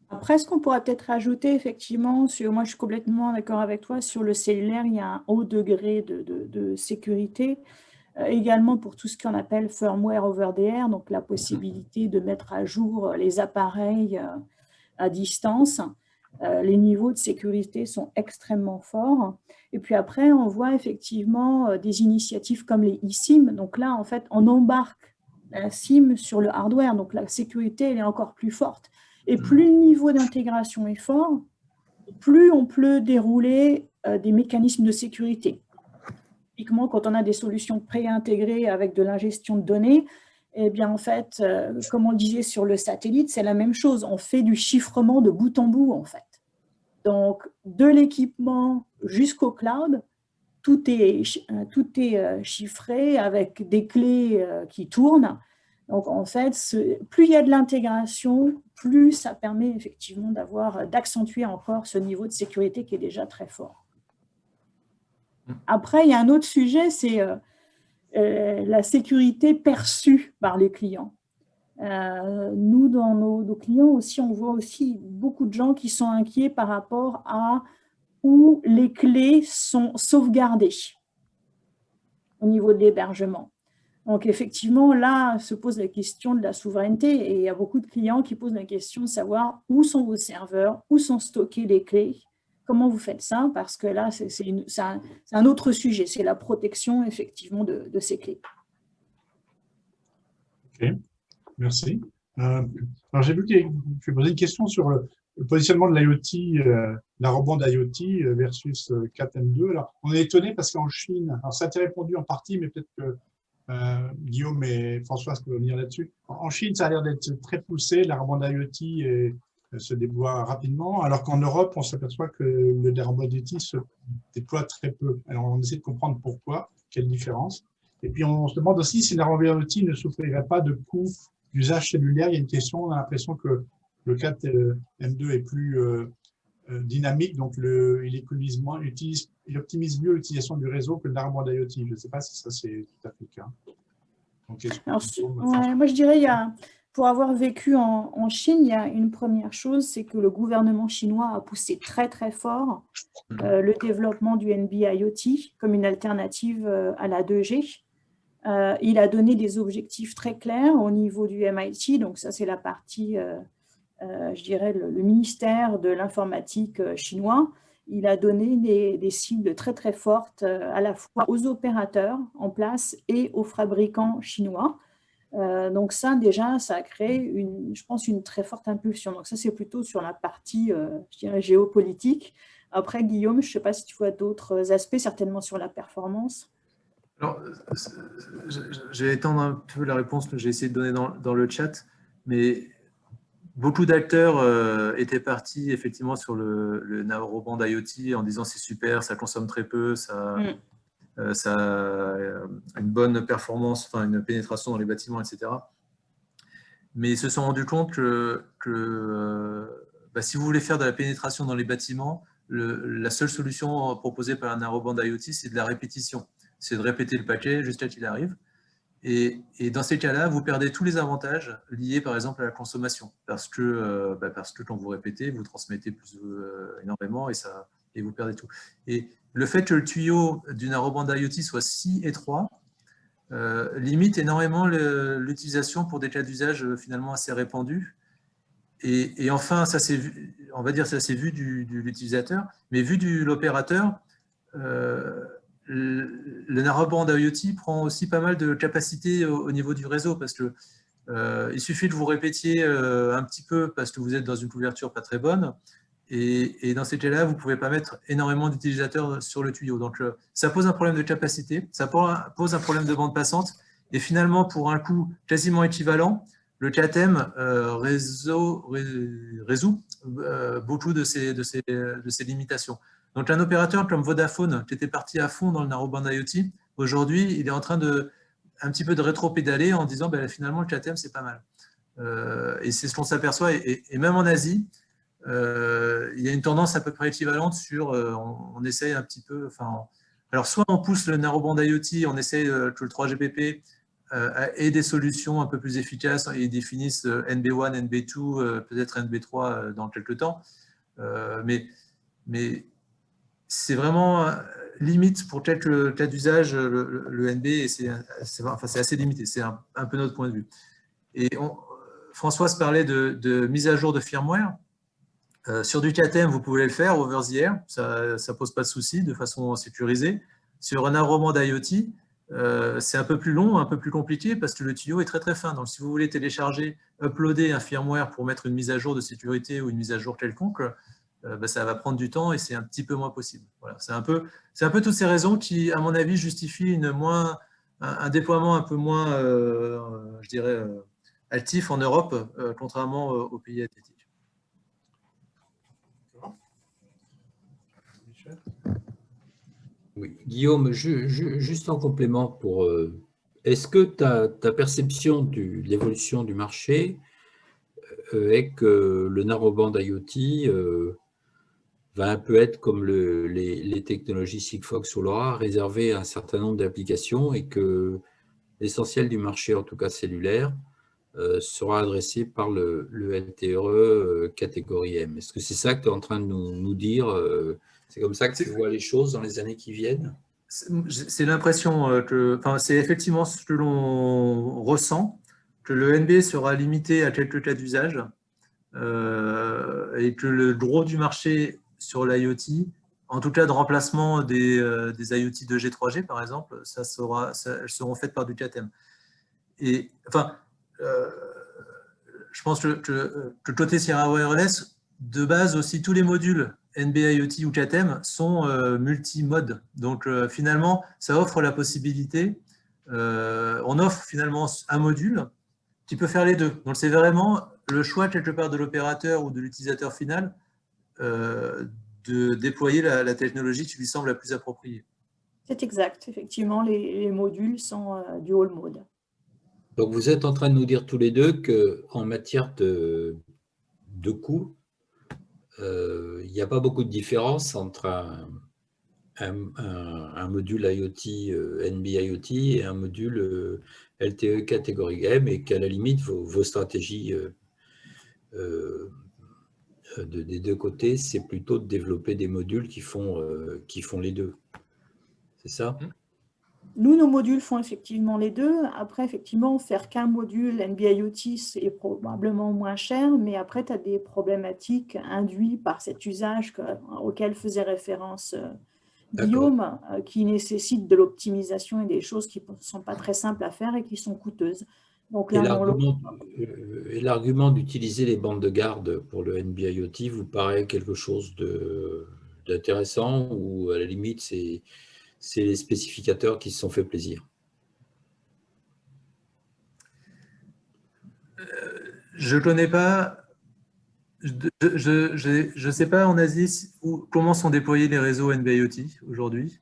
Après, ce qu'on pourrait peut-être ajouter, effectivement, moi je suis complètement d'accord avec toi, sur le cellulaire, il y a un haut degré de sécurité. Également pour tout ce qu'on appelle firmware over the air, donc la possibilité de mettre à jour les appareils à distance. Les niveaux de sécurité sont extrêmement forts. Et puis après, on voit effectivement des initiatives comme les eSIM. Donc là, en fait, on embarque la SIM sur le hardware. Donc la sécurité, elle est encore plus forte. Et plus le niveau d'intégration est fort, plus on peut dérouler des mécanismes de sécurité. Typiquement, quand on a des solutions préintégrées avec de l'ingestion de données, eh bien, en fait, comme on le disait sur le satellite, c'est la même chose. On fait du chiffrement de bout en bout, en fait. Donc, de l'équipement jusqu'au cloud, tout est chiffré avec des clés qui tournent. Donc, en fait, plus il y a de l'intégration, plus ça permet effectivement d'accentuer encore ce niveau de sécurité qui est déjà très fort. Après, il y a un autre sujet, c'est la sécurité perçue par les clients. Nous, dans nos clients aussi, on voit aussi beaucoup de gens qui sont inquiets par rapport à où les clés sont sauvegardées au niveau de l'hébergement. Donc, effectivement, là, se pose la question de la souveraineté et il y a beaucoup de clients qui posent la question de savoir où sont vos serveurs, où sont stockées les clés, comment vous faites ça, parce que là, c'est un autre sujet, c'est la protection, effectivement, de ces clés. OK, merci. Alors, j'ai vu que tu posé une question sur le positionnement de l'IoT, narrowband IoT versus 4M2. Alors, on est étonné parce qu'en Chine, alors ça a été répondu en partie, mais peut-être que Guillaume et Françoise peuvent venir là-dessus. En Chine, ça a l'air d'être très poussé, la narrowband IoT se déploie rapidement, alors qu'en Europe, on s'aperçoit que le narrowband IoT se déploie très peu. Alors, on essaie de comprendre pourquoi, quelle différence. Et puis, on se demande aussi si le narrowband IoT ne souffrirait pas de coûts d'usage cellulaire. Il y a une question, on a l'impression que le 4M2 est plus dynamique, donc il optimise mieux l'utilisation du réseau que le narrowband IoT. Je ne sais pas si ça c'est tout à fait le cas. Donc, moi je dirais, pour avoir vécu en Chine, il y a une première chose, c'est que le gouvernement chinois a poussé très très fort le développement du NB-IoT comme une alternative à la 2G. Il a donné des objectifs très clairs au niveau du MIT, donc ça c'est la partie je dirais, le ministère de l'informatique chinois. Il a donné des cibles très, très fortes à la fois aux opérateurs en place et aux fabricants chinois. Donc ça, déjà, ça a créé, je pense, une très forte impulsion. Donc ça, c'est plutôt sur la partie, je dirais, géopolitique. Après, Guillaume, je ne sais pas si tu vois d'autres aspects, certainement sur la performance. Alors, je vais étendre un peu la réponse que j'ai essayé de donner dans le chat, mais beaucoup d'acteurs étaient partis effectivement sur le narrowband IoT en disant c'est super, ça consomme très peu, ça a une bonne performance, enfin une pénétration dans les bâtiments, etc. Mais ils se sont rendus compte que si vous voulez faire de la pénétration dans les bâtiments, la seule solution proposée par un narrowband IoT, c'est de la répétition. C'est de répéter le paquet jusqu'à qu'il arrive. Et dans ces cas-là, vous perdez tous les avantages liés, par exemple, à la consommation. Parce que quand vous répétez, vous transmettez énormément et vous perdez tout. Et le fait que le tuyau du narrowband IoT soit si étroit limite énormément l'utilisation pour des cas d'usage finalement assez répandus. Et enfin, ça c'est vu, on va dire ça c'est vu de l'utilisateur, mais vu de l'opérateur, le narrowband IoT prend aussi pas mal de capacité au niveau du réseau parce que il suffit que vous répétiez un petit peu parce que vous êtes dans une couverture pas très bonne et dans ces cas-là, vous ne pouvez pas mettre énormément d'utilisateurs sur le tuyau. Donc, ça pose un problème de capacité, ça pose un problème de bande passante et finalement, pour un coût quasiment équivalent, le CATM résout beaucoup de ces limitations. Donc, un opérateur comme Vodafone, qui était parti à fond dans le narrowband IoT, aujourd'hui, il est en train un petit peu de rétro-pédaler en disant finalement, le CATM, c'est pas mal. Et c'est ce qu'on s'aperçoit. Et même en Asie, il y a une tendance à peu près équivalente sur, on essaye un petit peu, alors soit on pousse le narrowband IoT, on essaye que le 3GPP ait des solutions un peu plus efficaces, ils définissent NB1, NB2, peut-être NB3 dans quelques temps, mais c'est vraiment limite pour quelques cas d'usage le NB, et c'est assez limité, c'est un peu notre point de vue. Et Françoise parlait de mise à jour de firmware. Sur du KTM, vous pouvez le faire over the air, ça ne pose pas de souci, de façon sécurisée. Sur un narrowband IoT, c'est un peu plus long, un peu plus compliqué parce que le tuyau est très très fin. Donc si vous voulez télécharger, uploader un firmware pour mettre une mise à jour de sécurité ou une mise à jour quelconque, ça va prendre du temps et c'est un petit peu moins possible. Voilà, c'est un peu toutes ces raisons qui, à mon avis, justifient un déploiement un peu moins, je dirais, actif en Europe, contrairement aux pays asiatiques. Oui. Guillaume, juste en complément pour... est-ce que ta perception de l'évolution du marché est que le narrowband IoT va un peu être comme les technologies Sigfox ou LoRa, réservé à un certain nombre d'applications et que l'essentiel du marché, en tout cas cellulaire, sera adressé par le LTE catégorie M. Est-ce que c'est ça que tu es en train de nous dire c'est comme ça que tu vois les choses dans les années qui viennent? C'est l'impression c'est effectivement ce que l'on ressent, que le NB sera limité à quelques cas d'usage et que le gros du marché sur l'IoT, en tout cas de remplacement des IoT 2G, 3G par exemple, elles seront faites par du KTM. Et je pense que côté Sierra Wireless, de base aussi, tous les modules NB IoT ou KTM sont multi-modes. Donc finalement, ça offre la possibilité, on offre finalement un module qui peut faire les deux. Donc c'est vraiment le choix quelque part de l'opérateur ou de l'utilisateur final de déployer la technologie qui lui semble la plus appropriée. C'est exact. Effectivement, les modules sont dual mode. Donc vous êtes en train de nous dire tous les deux qu'en matière de coût, il n'y a pas beaucoup de différence entre un module IoT, NB IoT et un module LTE catégorie M, et qu'à la limite, vos stratégies des deux côtés, c'est plutôt de développer des modules qui font les deux. C'est ça? Nous, nos modules font effectivement les deux. Après, effectivement, faire qu'un module NB IoT, c'est probablement moins cher, mais après, tu as des problématiques induites par cet usage auquel faisait référence Guillaume, qui nécessitent de l'optimisation et des choses qui ne sont pas très simples à faire et qui sont coûteuses. Donc, et l'argument d'utiliser les bandes de garde pour le NB IoT vous paraît quelque chose d'intéressant ou à la limite, c'est les spécificateurs qui se sont fait plaisir? Je ne connais pas, je sais pas en Asie comment sont déployés les réseaux NB IoT aujourd'hui.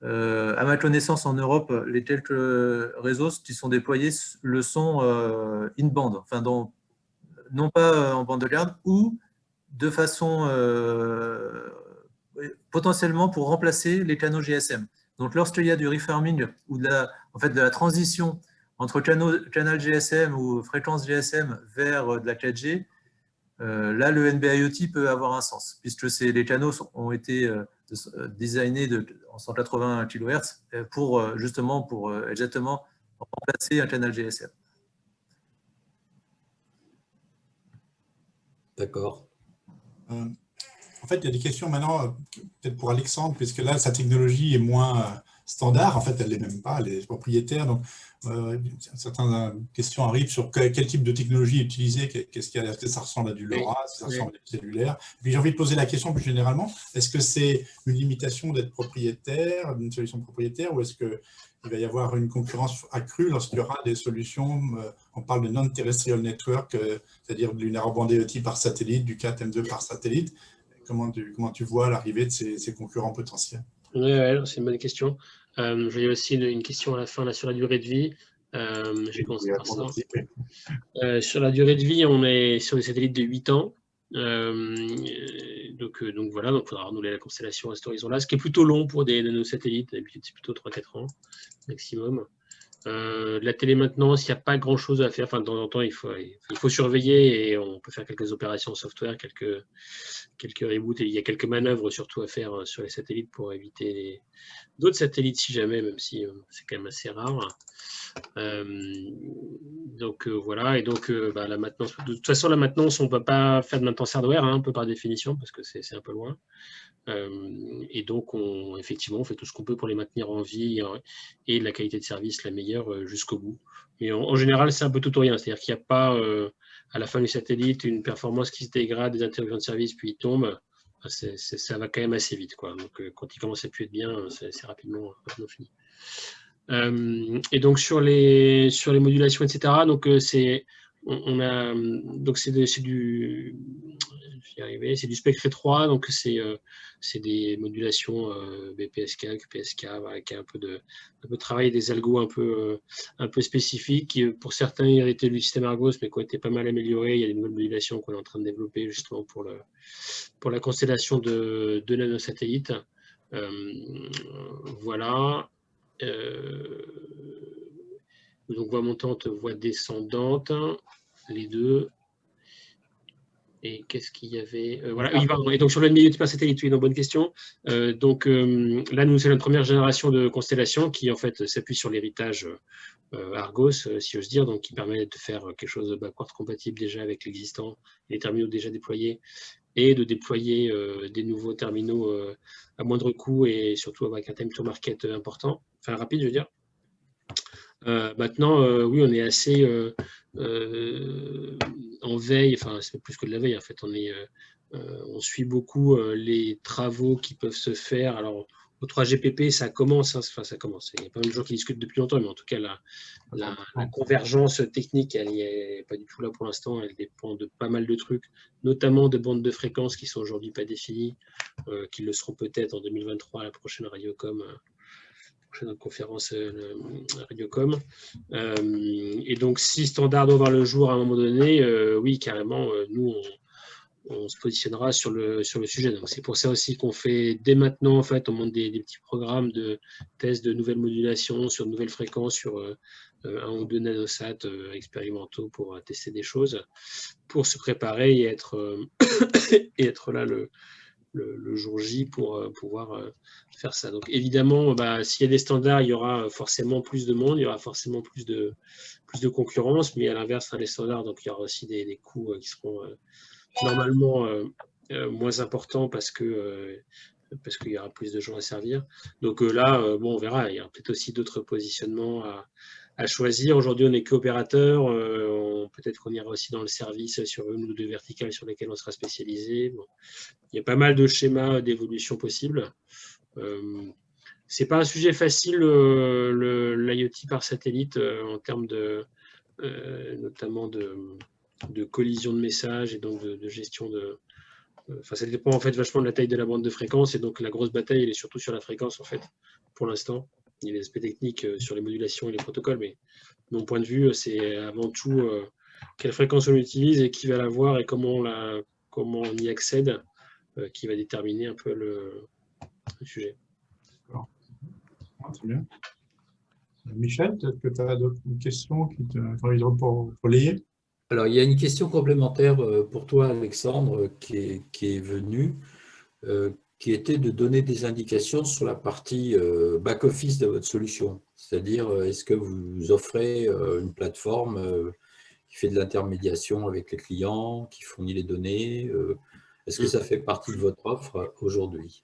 À ma connaissance, en Europe, les quelques réseaux qui sont déployés le sont in-band, enfin non pas en bande de garde, ou de façon potentiellement pour remplacer les canaux GSM. Donc, lorsqu'il y a du refarming ou de la transition entre canal GSM ou fréquence GSM vers de la 4G, là, le NB IoT peut avoir un sens, puisque les canaux ont été designés en 180 kHz pour exactement remplacer un canal GSM. D'accord. En fait, il y a des questions maintenant, peut-être pour Alexandre, puisque là, sa technologie est moins standard. En fait, elle ne l'est même pas, elle est propriétaire. Donc, certaines questions arrivent sur quel type de technologie utiliser, est-ce que ça ressemble à du LoRa, est-ce que ça ressemble à du cellulaire. Puis j'ai envie de poser la question plus généralement, est-ce que c'est une limitation d'être propriétaire, d'une solution propriétaire, ou est-ce qu'il va y avoir une concurrence accrue lorsqu'il y aura des solutions, on parle de non-terrestrial network, c'est-à-dire d'une narrowband IoT par satellite, du 4M2 par satellite. Comment tu vois l'arrivée de ces concurrents potentiels? Oui, c'est une bonne question. J'ai aussi une question à la fin là, sur la durée de vie. J'ai commencé par ça. Sur la durée de vie, on est sur des satellites de 8 ans. Donc voilà, il faudra renouveler la constellation à cet horizon-là, ce qui est plutôt long pour des nanosatellites, d'habitude c'est plutôt 3-4 ans maximum. La télémaintenance, il n'y a pas grand-chose à faire. Enfin, de temps en temps, il faut surveiller et on peut faire quelques opérations software, quelques reboots. Et il y a quelques manœuvres surtout à faire sur les satellites pour éviter d'autres satellites si jamais, même si c'est quand même assez rare. Voilà, et donc la maintenance. De toute façon, la maintenance, on ne peut pas faire de maintenance hardware, un peu par définition, parce que c'est un peu loin. Et donc, effectivement, on fait tout ce qu'on peut pour les maintenir en vie et la qualité de service la meilleure jusqu'au bout. Mais en général, c'est un peu tout ou rien. C'est-à-dire qu'il n'y a pas, à la fin du satellite, une performance qui se dégrade, des interruptions de service, puis il tombe. Ça va quand même assez vite, quoi. Donc, quand il commence à plus être bien, c'est rapidement fini. Et donc, sur les modulations, etc., donc, c'est du spectre 3, donc c'est des modulations BPSK, QPSK, avec un peu de travail, des algos un peu spécifiques qui, pour certains, héritaient du système Argos, mais qui ont été pas mal améliorés. Il y a des nouvelles modulations qu'on est en train de développer justement pour la constellation de nanosatellites. Voilà. Donc voie montante, voie descendante, les deux. Et qu'est-ce qu'il y avait voilà, oui, pardon. Et donc sur le milieu par satellite, oui, donc, bonne question. Là, nous, c'est notre première génération de constellation qui, en fait, s'appuie sur l'héritage Argos, si j'ose dire, donc qui permet de faire quelque chose de backward compatible déjà avec l'existant, les terminaux déjà déployés, et de déployer des nouveaux terminaux à moindre coût et surtout avec un time to market important, enfin rapide, je veux dire. Maintenant, oui, on est assez en veille, enfin, c'est plus que de la veille, en fait, on suit beaucoup les travaux qui peuvent se faire. Alors, au 3GPP, ça commence, ça commence. Il y a pas mal de gens qui discutent depuis longtemps, mais en tout cas, la convergence technique, elle n'y est pas du tout là pour l'instant. Elle dépend de pas mal de trucs, notamment de bandes de fréquences qui sont aujourd'hui pas définies, qui le seront peut-être en 2023 à la prochaine Radiocom. Prochaine conférence Radiocom. Et donc, si Standard doit voir le jour à un moment donné, oui, carrément, nous, on se positionnera sur le sujet. Donc, c'est pour ça aussi qu'on fait dès maintenant, en fait, on monte des petits programmes de tests de nouvelles modulations sur de nouvelles fréquences, sur 1 ou 2 nanosats expérimentaux pour tester des choses, pour se préparer et être là le jour J pour pouvoir faire ça. Donc évidemment, s'il y a des standards, il y aura forcément plus de monde, il y aura forcément plus de concurrence, mais à l'inverse, les standards, donc il y aura aussi des coûts qui seront normalement moins importants parce qu'il y aura plus de gens à servir. Donc là, on verra, il y aura peut-être aussi d'autres positionnements à choisir. Aujourd'hui, on est coopérateur. Peut-être qu'on ira aussi dans le service sur une ou deux verticales sur lesquelles on sera spécialisé. Bon. Il y a pas mal de schémas d'évolution possibles. C'est pas un sujet facile, l'IoT par satellite, en termes notamment de collision de messages et donc de gestion de. Ça dépend en fait vachement de la taille de la bande de fréquence, et donc la grosse bataille, elle est surtout sur la fréquence en fait, pour l'instant. Il y a des aspects techniques sur les modulations et les protocoles, mais de mon point de vue, c'est avant tout quelle fréquence on utilise et qui va l'avoir et comment on y accède qui va déterminer un peu le sujet. D'accord. Très bien. Michel, peut-être que tu as d'autres questions qui te pour relayer? Alors, il y a une question complémentaire pour toi, Alexandre, qui est venue, qui était de donner des indications sur la partie back-office de votre solution. C'est-à-dire, est-ce que vous offrez une plateforme qui fait de l'intermédiation avec les clients, qui fournit les données? Est-ce que ça fait partie de votre offre aujourd'hui?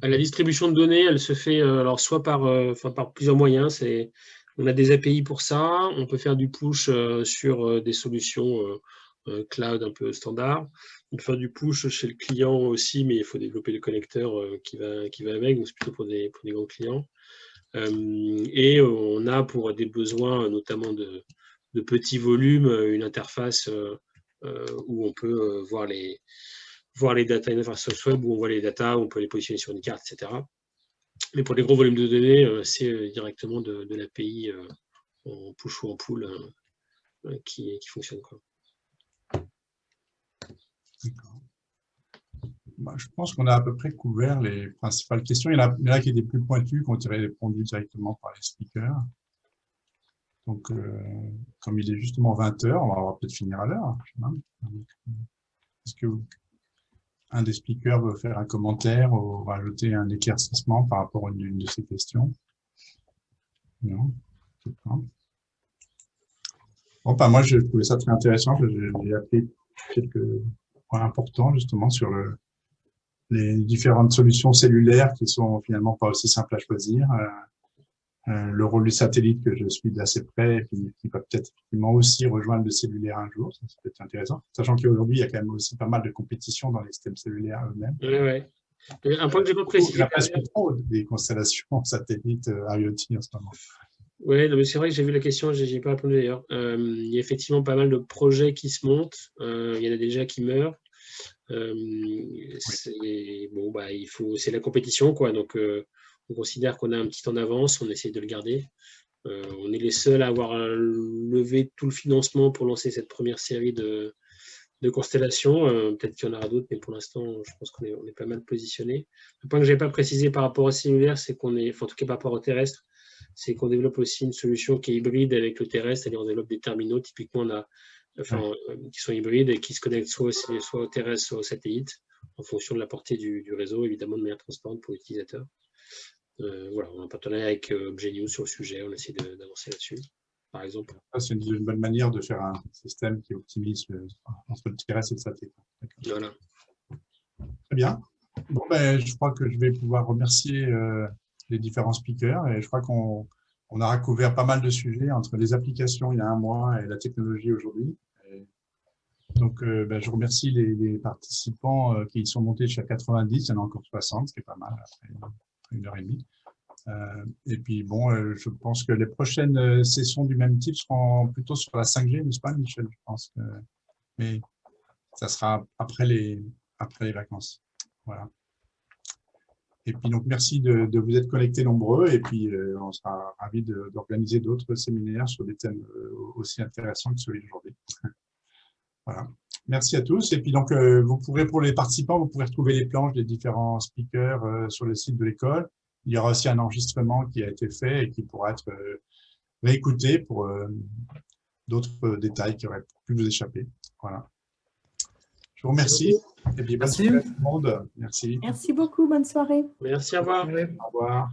La distribution de données, elle se fait alors soit par plusieurs moyens. On a des API pour ça. On peut faire du push sur des solutions cloud un peu standard. On peut faire du push chez le client aussi, mais il faut développer le connecteur qui va avec. Donc c'est plutôt pour des grands clients. Et on a pour des besoins notamment de petits volumes une interface où on peut voir les data, une interface web où on voit les data, on peut les positionner sur une carte, etc. Mais pour les gros volumes de données, c'est directement de l'API en push ou en pull qui fonctionne, quoi. D'accord. Je pense qu'on a à peu près couvert les principales questions. Il y en a qui étaient plus pointues, qui ont été répondues directement par les speakers. Donc, comme il est justement 20 h, on va peut-être finir à l'heure. Est-ce que un des speakers veut faire un commentaire ou rajouter un éclaircissement par rapport à une de ces questions? Non, peut-être pas. Bon, moi, je trouvais ça très intéressant. J'ai appris quelques points importants justement sur les différentes solutions cellulaires qui sont finalement pas aussi simples à choisir. Le rôle du satellite que je suis d'assez près et qui va peut-être effectivement aussi rejoindre le cellulaire un jour, ça peut être intéressant, sachant qu'aujourd'hui il y a quand même aussi pas mal de compétition dans les systèmes cellulaires eux-mêmes. Ouais. Un point que j'ai pas précisé. Il y a presque trop des constellations satellites IoT en ce moment. Oui, c'est vrai que j'ai vu la question, je n'y ai pas répondu d'ailleurs. Il y a effectivement pas mal de projets qui se montent, il y en a déjà qui meurent. C'est la compétition, quoi. Donc on considère qu'on a un petit temps d'avance, on essaie de le garder. On est les seuls à avoir levé tout le financement pour lancer cette première série de constellations. Peut-être qu'il y en aura d'autres, mais pour l'instant, je pense qu'on est pas mal positionné. Le point que je n'ai pas précisé par rapport au cellulaire, c'est qu'on est, en tout cas par rapport au terrestre, c'est qu'on développe aussi une solution qui est hybride avec le terrestre, c'est-à-dire on développe des terminaux, typiquement qui sont hybrides et qui se connectent soit au terrestre, soit au satellite, en fonction de la portée du réseau, évidemment de manière transparente pour l'utilisateur. Voilà, on a un partenariat avec ObjectNews sur le sujet, on essaie d'avancer là-dessus, par exemple. C'est une bonne manière de faire un système qui optimise entre le terrestre et le satellite. Voilà. Très bien. Bon, je crois que je vais pouvoir remercier les différents speakers et je crois qu'on a recouvert pas mal de sujets entre les applications il y a un mois et la technologie aujourd'hui. Donc, je remercie les participants qui sont montés jusqu'à 90, il y en a encore 60, ce qui est pas mal après 1h30. Et puis, je pense que les prochaines sessions du même type seront plutôt sur la 5G, n'est-ce pas, Michel? Je pense que... Mais ça sera après les vacances. Voilà. Et puis, donc, merci de vous être connectés nombreux. Et puis, on sera ravis d'organiser d'autres séminaires sur des thèmes aussi intéressants que celui d'aujourd'hui. Voilà. Merci à tous. Et puis, donc, pour les participants, vous pourrez retrouver les planches des différents speakers sur le site de l'école. Il y aura aussi un enregistrement qui a été fait et qui pourra être réécouté pour d'autres détails qui auraient pu vous échapper. Voilà. Je vous remercie. Et puis, bonne soirée à tout le monde. Merci. Merci beaucoup. Bonne soirée. Merci, au revoir. Au revoir.